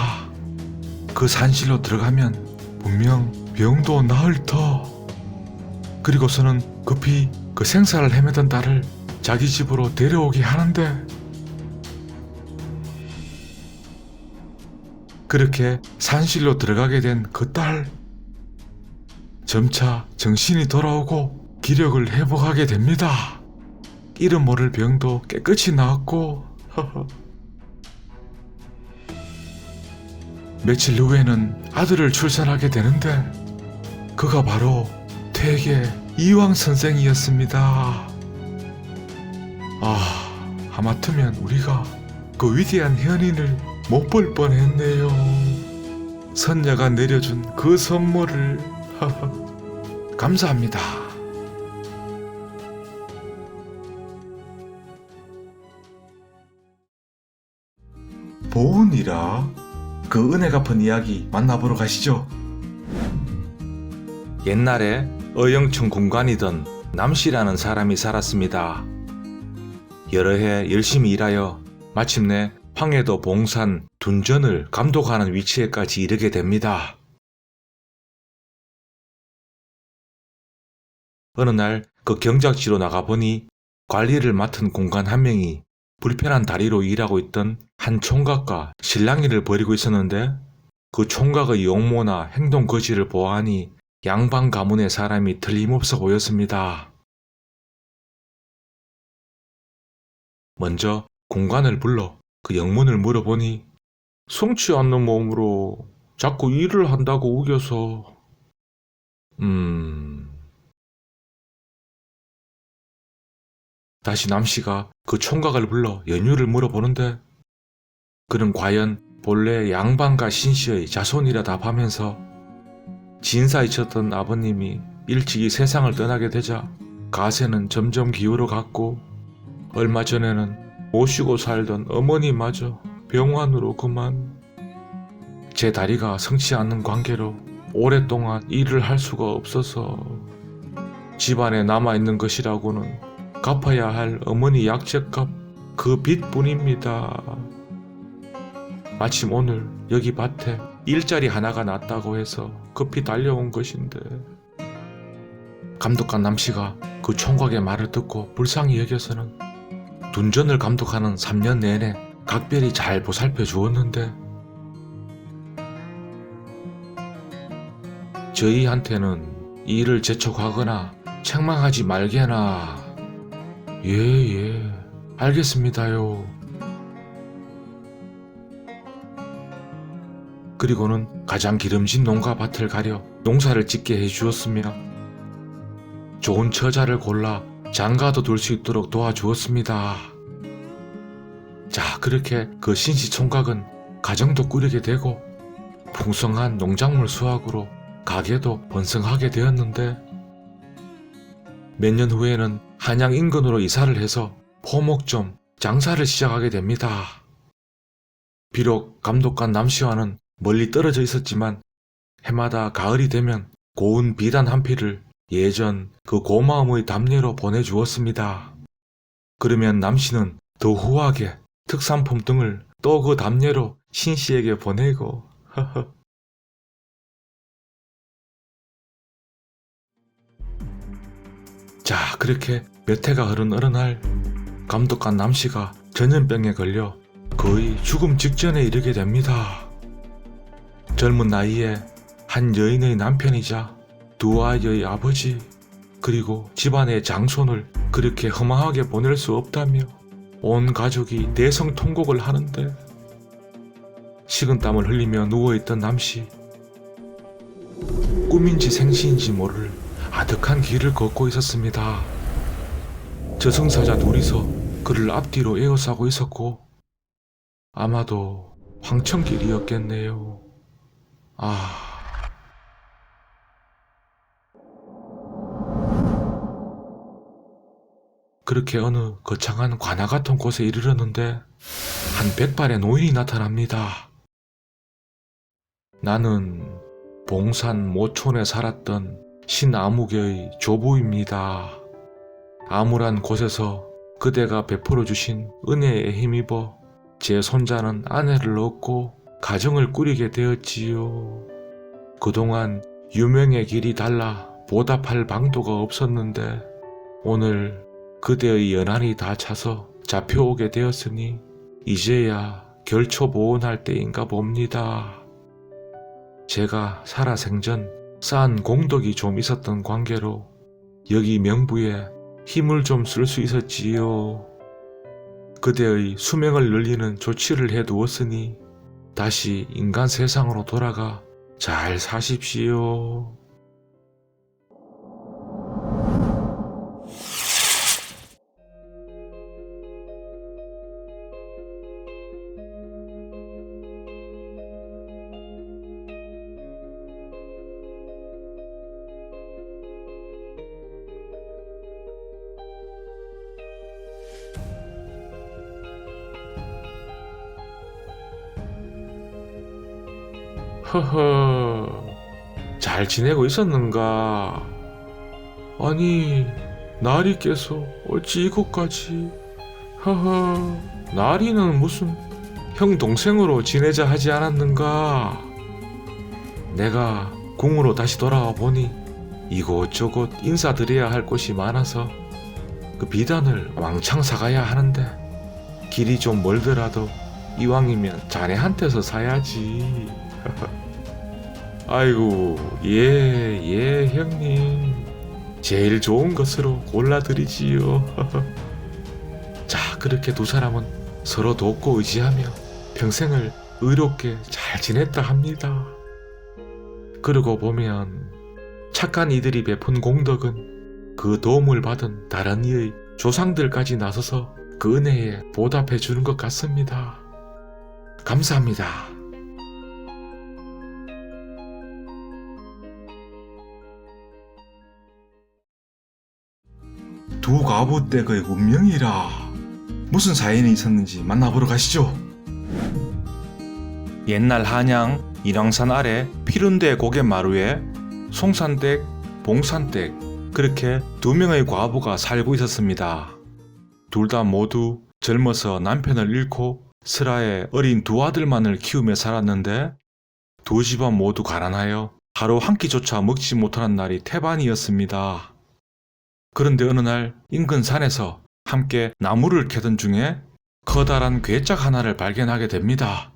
그 산실로 들어가면 분명 병도 나을 터. 그리고서는 급히 그 생사를 헤매던 딸을 자기 집으로 데려오게 하는데 그렇게 산실로 들어가게 된 그 딸 점차 정신이 돌아오고 기력을 회복하게 됩니다. 이름 모를 병도 깨끗이 나았고 며칠 후에는 아들을 출산하게 되는데 그가 바로 퇴계 이황 선생이었습니다. 하마터면 우리가 그 위대한 현인을 못 볼 뻔했네요. 선녀가 내려준 그 선물을 감사합니다. 보은이라 그 은혜 갚은 이야기 만나보러 가시죠. 옛날에 어영청 군관이던 남씨라는 사람이 살았습니다. 여러 해 열심히 일하여 마침내 황해도 봉산 둔전을 감독하는 위치에까지 이르게 됩니다. 어느 날 그 경작지로 나가보니 관리를 맡은 공관 한 명이 불편한 다리로 일하고 있던 한 총각과 실랑이를 벌이고 있었는데 그 총각의 용모나 행동 거지를 보아하니 양반 가문의 사람이 틀림없어 보였습니다. 먼저 공관을 불러 그 영문을 물어보니 성치 않는 몸으로 자꾸 일을 한다고 우겨서 다시 남씨가 그 총각을 불러 연유를 물어보는데 그는 과연 본래 양반가 신씨의 자손이라 답하면서 진사에 쳤던 아버님이 일찍이 세상을 떠나게 되자 가세는 점점 기울어갔고 얼마 전에는 모시고 살던 어머니마저 병환으로 그만 제 다리가 성치 않는 관계로 오랫동안 일을 할 수가 없어서 집안에 남아있는 것이라고는 갚아야 할 어머니 약재값 그 빚뿐입니다. 마침 오늘 여기 밭에 일자리 하나가 났다고 해서 급히 달려온 것인데 감독관 남씨가 그 총각의 말을 듣고 불쌍히 여겨서는 둔전을 감독하는 3년 내내 각별히 잘 보살펴 주었는데 저희한테는 이 일을 재촉하거나 책망하지 말게나. 예, 알겠습니다요. 그리고는 가장 기름진 농가밭을 가려 농사를 짓게 해주었으며 좋은 처자를 골라 장가도 둘 수 있도록 도와주었습니다. 자, 그렇게 그 신시총각은 가정도 꾸리게 되고 풍성한 농작물 수확으로 가게도 번성하게 되었는데 몇 년 후에는 한양 인근으로 이사를 해서 포목점 장사를 시작하게 됩니다. 비록 감독관 남씨와는 멀리 떨어져 있었지만 해마다 가을이 되면 고운 비단 한 피를 예전 그 고마움의 답례로 보내주었습니다. 그러면 남씨는 더 후하게 특산품 등을 또 그 답례로 신씨에게 보내고 자, 그렇게 몇 해가 흐른 어느 날 감독관 남씨가 전염병에 걸려 거의 죽음 직전에 이르게 됩니다. 젊은 나이에 한 여인의 남편이자 두 아이의 아버지 그리고 집안의 장손을 그렇게 허망하게 보낼 수 없다며 온 가족이 대성통곡을 하는데 식은땀을 흘리며 누워있던 남씨, 꿈인지 생시인지 모를 아득한 길을 걷고 있었습니다. 저승사자 둘이서 그를 앞뒤로 에워싸고 있었고 아마도 황천길이었겠네요. 그렇게 어느 거창한 관아 같은 곳에 이르렀는데 한 백발의 노인이 나타납니다. 나는 봉산 모촌에 살았던 신아무개의 조부입니다. 암울한 곳에서 그대가 베풀어 주신 은혜에 힘입어 제 손자는 아내를 얻고 가정을 꾸리게 되었지요. 그동안 유명의 길이 달라 보답할 방도가 없었는데 오늘 그대의 연한이 다 차서 잡혀오게 되었으니 이제야 결초보온할 때인가 봅니다. 제가 살아생전 쌓은 공덕이 좀 있었던 관계로 여기 명부에 힘을 좀 쓸 수 있었지요. 그대의 수명을 늘리는 조치를 해두었으니 다시 인간 세상으로 돌아가 잘 사십시오. 허허, 잘 지내고 있었는가? 아니, 날이 깨서 어찌 이곳까지? 허허, 나리는 무슨 형 동생으로 지내자 하지 않았는가? 내가 궁으로 다시 돌아와 보니 이곳저곳 인사드려야 할 곳이 많아서 그 비단을 왕창 사가야 하는데 길이 좀 멀더라도 이왕이면 자네한테서 사야지. 아이고, 예, 형님. 제일 좋은 것으로 골라드리지요. 자, 그렇게 두 사람은 서로 돕고 의지하며 평생을 의롭게 잘 지냈다 합니다. 그러고 보면 착한 이들이 베푼 공덕은 그 도움을 받은 다른 이의 조상들까지 나서서 그 은혜에 보답해 주는 것 같습니다. 감사합니다. 두 과부 댁의 운명이라. 무슨 사연이 있었는지 만나보러 가시죠. 옛날 한양 인왕산 아래 피룬대 고갯마루에 송산댁, 봉산댁 그렇게 두 명의 과부가 살고 있었습니다. 둘 다 모두 젊어서 남편을 잃고 슬하에 어린 두 아들만을 키우며 살았는데 두 집안 모두 가난하여 하루 한 끼조차 먹지 못하는 날이 태반이었습니다. 그런데 어느 날 인근 산에서 함께 나무를 캐던 중에 커다란 괴짝 하나를 발견하게 됩니다.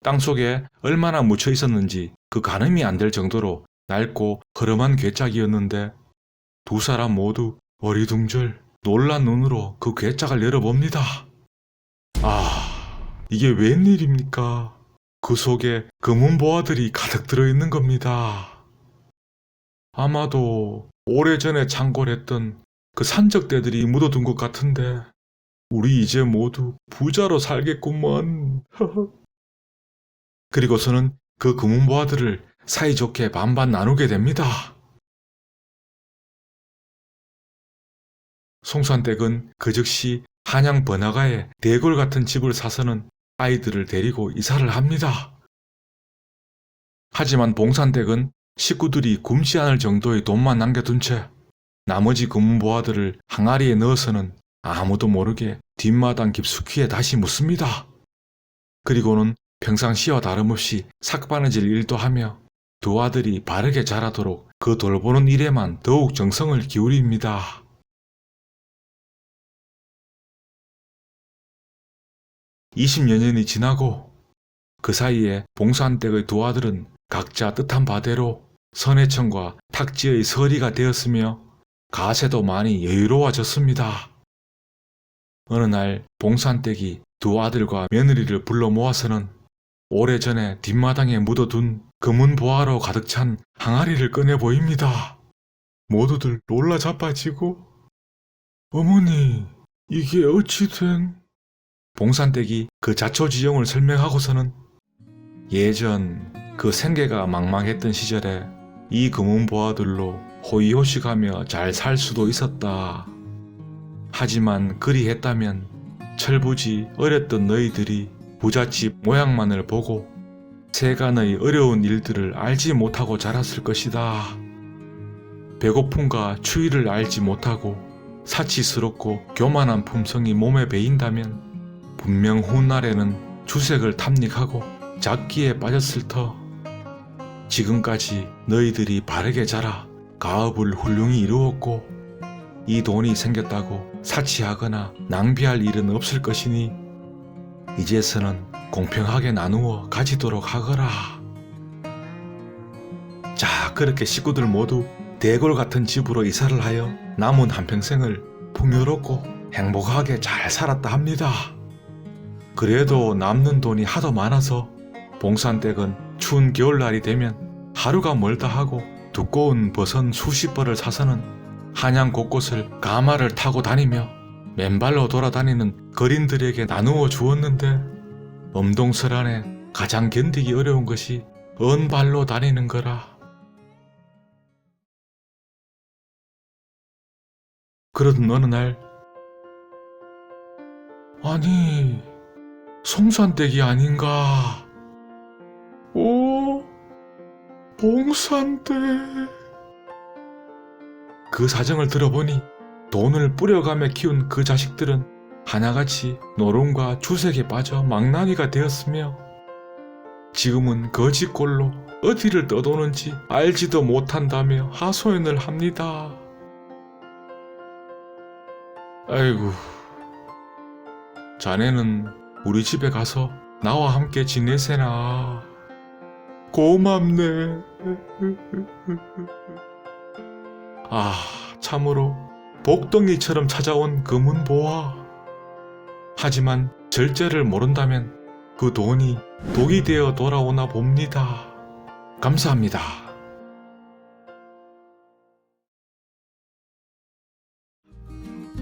땅속에 얼마나 묻혀 있었는지 그 가늠이 안 될 정도로 낡고 허름한 괴짝이었는데 두 사람 모두 어리둥절 놀란 눈으로 그 괴짝을 열어봅니다. 이게 웬일입니까? 그 속에 검은 보화들이 가득 들어있는 겁니다. 아마도 오래전에 창궐했던 그 산적대들이 묻어둔 것 같은데 우리 이제 모두 부자로 살겠구먼. 그리고서는 그 검은 보화들을 사이좋게 반반 나누게 됩니다. 송산댁은 그 즉시 한양 번화가에 대궐 같은 집을 사서는 아이들을 데리고 이사를 합니다. 하지만 봉산댁은 식구들이 굶지 않을 정도의 돈만 남겨둔 채 나머지 검은 보화들을 항아리에 넣어서는 아무도 모르게 뒷마당 깊숙이에 다시 묻습니다. 그리고는 평상시와 다름없이 삭바느질 일도 하며 두 아들이 바르게 자라도록 그 돌보는 일에만 더욱 정성을 기울입니다. (20여 년이) 지나고 그 사이에 봉산댁의 두 아들은 각자 뜻한 바대로 선해청과 탁지의 서리가 되었으며 가세도 많이 여유로워졌습니다. 어느 날 봉산댁이 두 아들과 며느리를 불러 모아서는 오래전에 뒷마당에 묻어둔 검은 보화로 가득 찬 항아리를 꺼내 보입니다. 모두들 놀라 자빠지고 어머니, 이게 어찌된... 봉산댁이 그 자초지종을 설명하고서는 예전 그 생계가 망망했던 시절에 이 검은 보화들로 호의호식하며 잘 살 수도 있었다. 하지만 그리 했다면 철부지 어렸던 너희들이 부잣집 모양만을 보고 세간의 어려운 일들을 알지 못하고 자랐을 것이다. 배고픔과 추위를 알지 못하고 사치스럽고 교만한 품성이 몸에 배인다면 분명 훗날에는 주색을 탐닉하고 잡기에 빠졌을 터. 지금까지 너희들이 바르게 자라 가업을 훌륭히 이루었고 이 돈이 생겼다고 사치하거나 낭비할 일은 없을 것이니 이제서는 공평하게 나누어 가지도록 하거라. 자, 그렇게 식구들 모두 대궐 같은 집으로 이사를 하여 남은 한평생을 풍요롭고 행복하게 잘 살았다 합니다. 그래도 남는 돈이 하도 많아서 봉산댁은 추운 겨울날이 되면 하루가 멀다 하고 두꺼운 버선 수십 벌을 사서는 한양 곳곳을 가마를 타고 다니며 맨발로 돌아다니는 거린들에게 나누어 주었는데 엄동설 안에 가장 견디기 어려운 것이 언발로 다니는 거라. 그러던 어느 날 아니... 송산댁이 아닌가. 오, 봉산댁. 그 사정을 들어보니 돈을 뿌려가며 키운 그 자식들은 하나같이 노름과 주색에 빠져 망나니가 되었으며 지금은 거지꼴로 어디를 떠도는지 알지도 못한다며 하소연을 합니다. 아이고, 자네는 우리 집에 가서 나와 함께 지내세나. 고맙네. 아, 참으로 복덩이처럼 찾아온 검은 보화. 하지만 절제를 모른다면 그 돈이 독이 되어 돌아오나 봅니다. 감사합니다.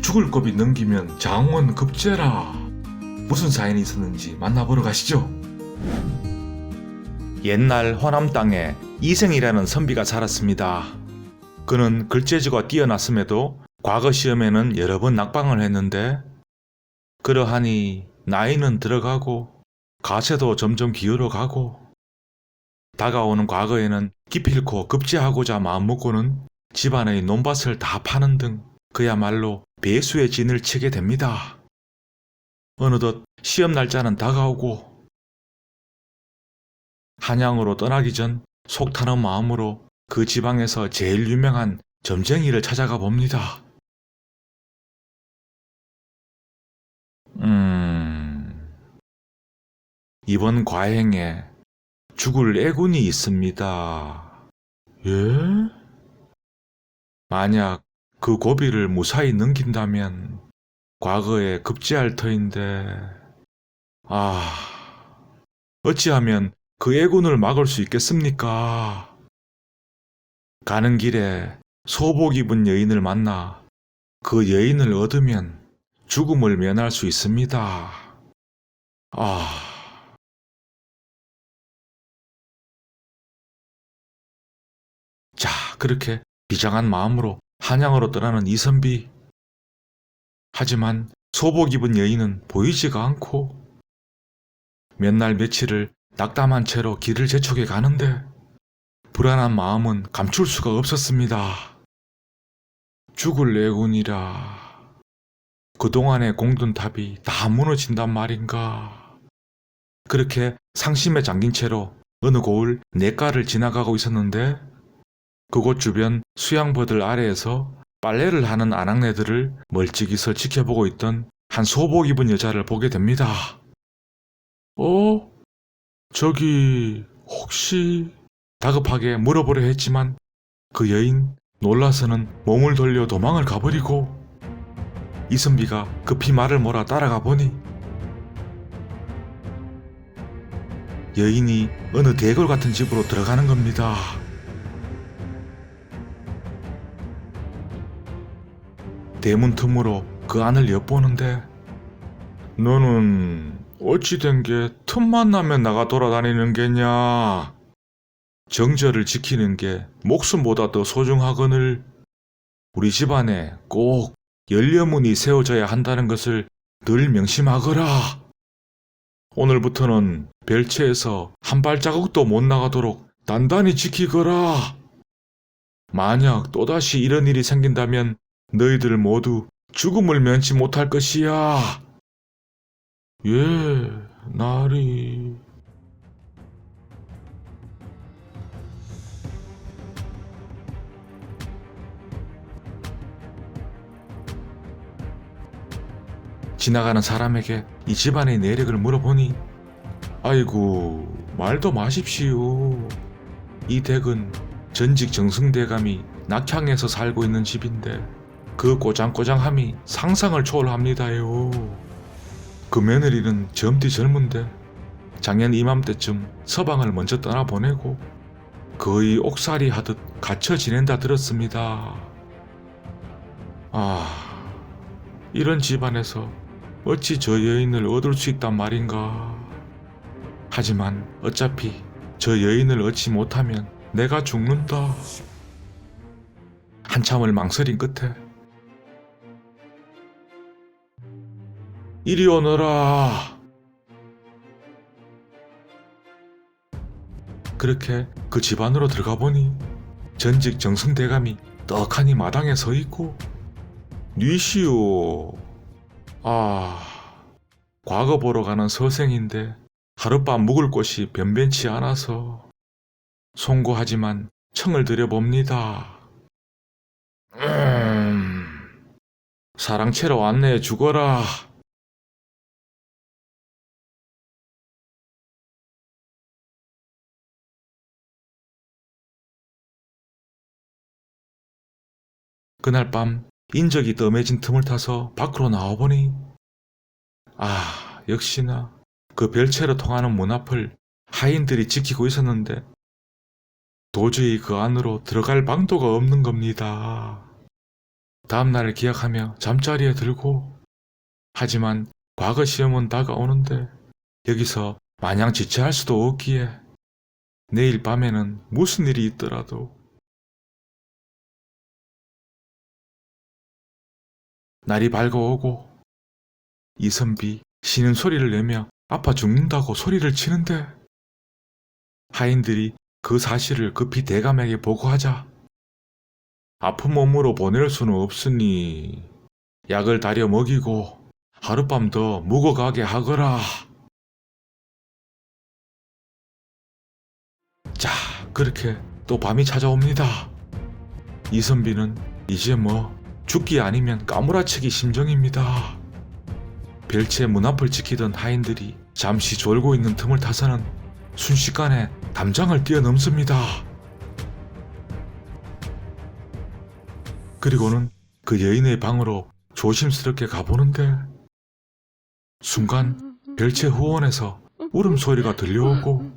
죽을 고비 넘기면 장원 급제라. 무슨 사연이 있었는지 만나보러 가시죠. 옛날 호남 땅에 이생이라는 선비가 살았습니다. 그는 글재주가 뛰어났음에도 과거 시험에는 여러 번 낙방을 했는데 그러하니 나이는 들어가고 가세도 점점 기울어가고 다가오는 과거에는 기필코 급제하고자 마음먹고는 집안의 논밭을 다 파는 등 그야말로 배수의 진을 치게 됩니다. 어느덧 시험 날짜는 다가오고 한양으로 떠나기 전 속 타는 마음으로 그 지방에서 제일 유명한 점쟁이를 찾아가 봅니다. 이번 과행에 죽을 애군이 있습니다. 예? 만약 그 고비를 무사히 넘긴다면 과거에 급제할 터인데 어찌하면 그 애군을 막을 수 있겠습니까? 가는 길에 소복 입은 여인을 만나 그 여인을 얻으면 죽음을 면할 수 있습니다. 자, 그렇게 비장한 마음으로 한양으로 떠나는 이선비. 하지만 소복 입은 여인은 보이지가 않고 몇 날 며칠을 낙담한 채로 길을 재촉해 가는데 불안한 마음은 감출 수가 없었습니다. 죽을 애군이라 그동안의 공든탑이 다 무너진단 말인가. 그렇게 상심에 잠긴 채로 어느 고을 냇가를 지나가고 있었는데 그곳 주변 수양버들 아래에서 빨래를 하는 아낙네들을 멀찍이서 지켜보고 있던 한 소복 입은 여자를 보게 됩니다. 저기 혹시... 다급하게 물어보려 했지만 그 여인 놀라서는 몸을 돌려 도망을 가버리고 이선비가 급히 말을 몰아 따라가 보니 여인이 어느 대궐 같은 집으로 들어가는 겁니다. 대문 틈으로 그 안을 엿보는데 너는 어찌 된 게 틈만 나면 나가 돌아다니는 게냐? 정절을 지키는 게 목숨보다 더 소중하거늘 우리 집안에 꼭 연료문이 세워져야 한다는 것을 늘 명심하거라. 오늘부터는 별채에서 한 발자국도 못 나가도록 단단히 지키거라. 만약 또다시 이런 일이 생긴다면 너희들 모두 죽음을 면치 못할 것이야. 예, 나리... 지나가는 사람에게 이 집안의 내력을 물어보니 아이고 말도 마십시오. 이 댁은 전직 정승대감이 낙향에서 살고 있는 집인데 그 꼬장꼬장함이 상상을 초월합니다요. 그 며느리는 젊디 젊은데 작년 이맘때쯤 서방을 먼저 떠나보내고 거의 옥살이 하듯 갇혀 지낸다 들었습니다. 이런 집안에서 어찌 저 여인을 얻을 수 있단 말인가. 하지만 어차피 저 여인을 얻지 못하면 내가 죽는다. 한참을 망설인 끝에 이리 오너라. 그렇게 그 집 안으로 들어가 보니 전직 정승대감이 떡하니 마당에 서 있고 뉘시오. 과거 보러 가는 서생인데 하룻밤 묵을 곳이 변변치 않아서 송구하지만 청을 드려봅니다. 사랑채로 안내해 주거라. 그날 밤 인적이 뜸해진 틈을 타서 밖으로 나와보니 역시나 그 별채로 통하는 문 앞을 하인들이 지키고 있었는데 도저히 그 안으로 들어갈 방도가 없는 겁니다. 다음날을 기약하며 잠자리에 들고 하지만 과거 시험은 다가오는데 여기서 마냥 지체할 수도 없기에 내일 밤에는 무슨 일이 있더라도 날이 밝아오고 이선비 쉬는 소리를 내며 아파 죽는다고 소리를 치는데 하인들이 그 사실을 급히 대감에게 보고하자 아픈 몸으로 보낼 수는 없으니 약을 다려 먹이고 하룻밤 더 묵어가게 하거라. 자, 그렇게 또 밤이 찾아옵니다. 이선비는 이제 죽기 아니면 까무라치기 심정입니다. 별채 문 앞을 지키던 하인들이 잠시 졸고 있는 틈을 타서는 순식간에 담장을 뛰어넘습니다. 그리고는 그 여인의 방으로 조심스럽게 가보는데 순간 별채 후원에서 울음소리가 들려오고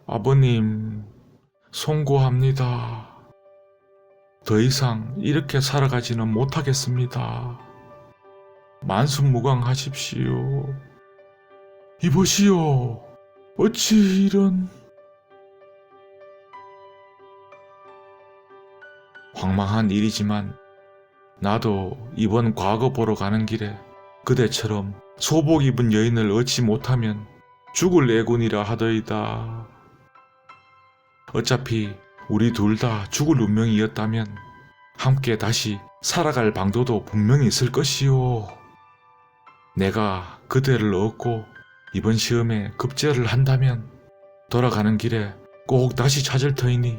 아버님, 송구합니다. 더 이상 이렇게 살아가지는 못하겠습니다. 만수무강하십시오. 이보시오. 어찌 이런... 황망한 일이지만 나도 이번 과거 보러 가는 길에 그대처럼 소복 입은 여인을 얻지 못하면 죽을 애군이라 하더이다. 어차피 우리 둘 다 죽을 운명이었다면 함께 다시 살아갈 방도도 분명히 있을 것이오. 내가 그대를 얻고 이번 시험에 급제를 한다면 돌아가는 길에 꼭 다시 찾을 터이니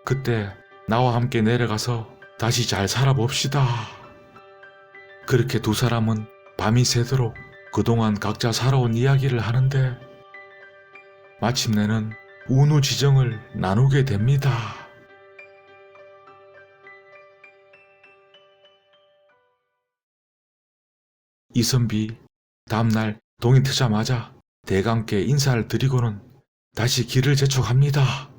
그때 나와 함께 내려가서 다시 잘 살아봅시다. 그렇게 두 사람은 밤이 새도록 그동안 각자 살아온 이야기를 하는데 마침내는 운우지정을 나누게 됩니다. 이선비 다음날 동이 트자마자 대감께 인사를 드리고는 다시 길을 재촉합니다.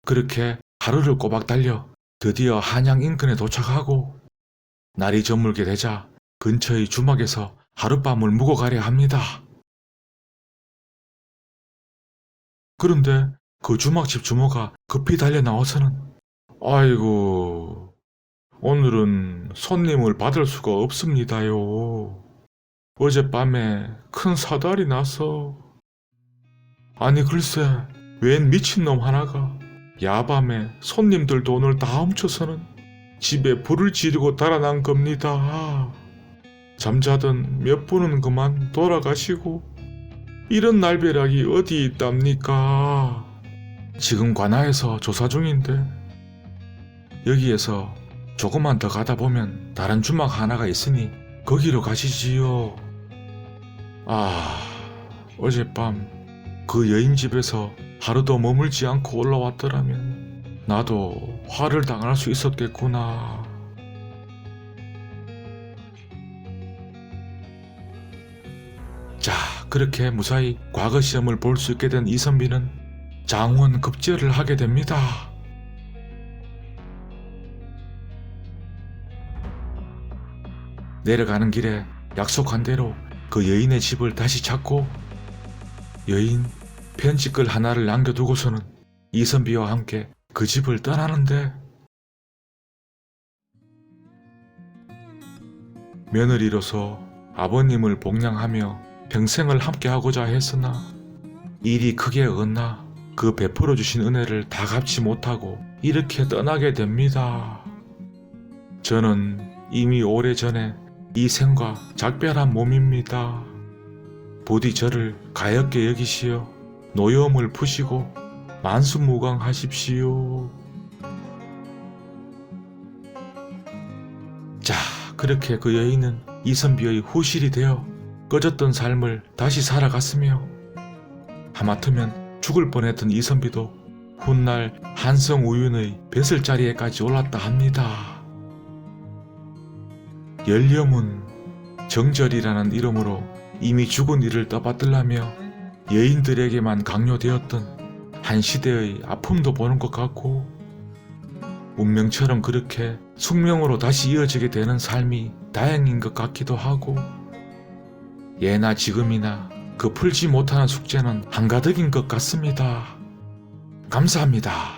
그렇게 하루를 꼬박 달려 드디어 한양 인근에 도착하고 날이 저물게 되자 근처의 주막에서 하룻밤을 묵어 가려 합니다. 그런데 그 주막집 주모가 급히 달려 나와서는 아이고, 오늘은 손님을 받을 수가 없습니다요. 어젯밤에 큰 사달이 나서. 아니 글쎄, 웬 미친놈 하나가 야밤에 손님들 돈을 다 훔쳐서는 집에 불을 지르고 달아난 겁니다. 잠자던 몇 분은 그만 돌아가시고 이런 날벼락이 어디 있답니까? 지금 관아에서 조사 중인데 여기에서 조금만 더 가다 보면 다른 주막 하나가 있으니 거기로 가시지요. 어젯밤 그 여인 집에서 하루도 머물지 않고 올라왔더라면 나도 화를 당할 수 있었겠구나. 자, 그렇게 무사히 과거 시험을 볼 수 있게 된 이선비는 장원 급제를 하게 됩니다. 내려가는 길에 약속한 대로 그 여인의 집을 다시 찾고 여인 편지글 하나를 남겨두고서는 이선비와 함께 그 집을 떠나는데 며느리로서 아버님을 복양하며 평생을 함께하고자 했으나 일이 크게 어긋나 그 베풀어 주신 은혜를 다 갚지 못하고 이렇게 떠나게 됩니다. 저는 이미 오래전에 이 생과 작별한 몸입니다. 부디 저를 가엾게 여기시어 노여움을 푸시고 만수무강하십시오. 자, 그렇게 그 여인은 이선비의 후실이 되어 꺼졌던 삶을 다시 살아갔으며 하마터면 죽을 뻔했던 이선비도 훗날 한성우윤의 뱃을자리에까지 올랐다 합니다. 연렴은 정절이라는 이름으로 이미 죽은 이를 떠받들라며 여인들에게만 강요되었던 한 시대의 아픔도 보는 것 같고 운명처럼 그렇게 숙명으로 다시 이어지게 되는 삶이 다행인 것 같기도 하고 예나 지금이나 그 풀지 못하는 숙제는 한가득인 것 같습니다. 감사합니다.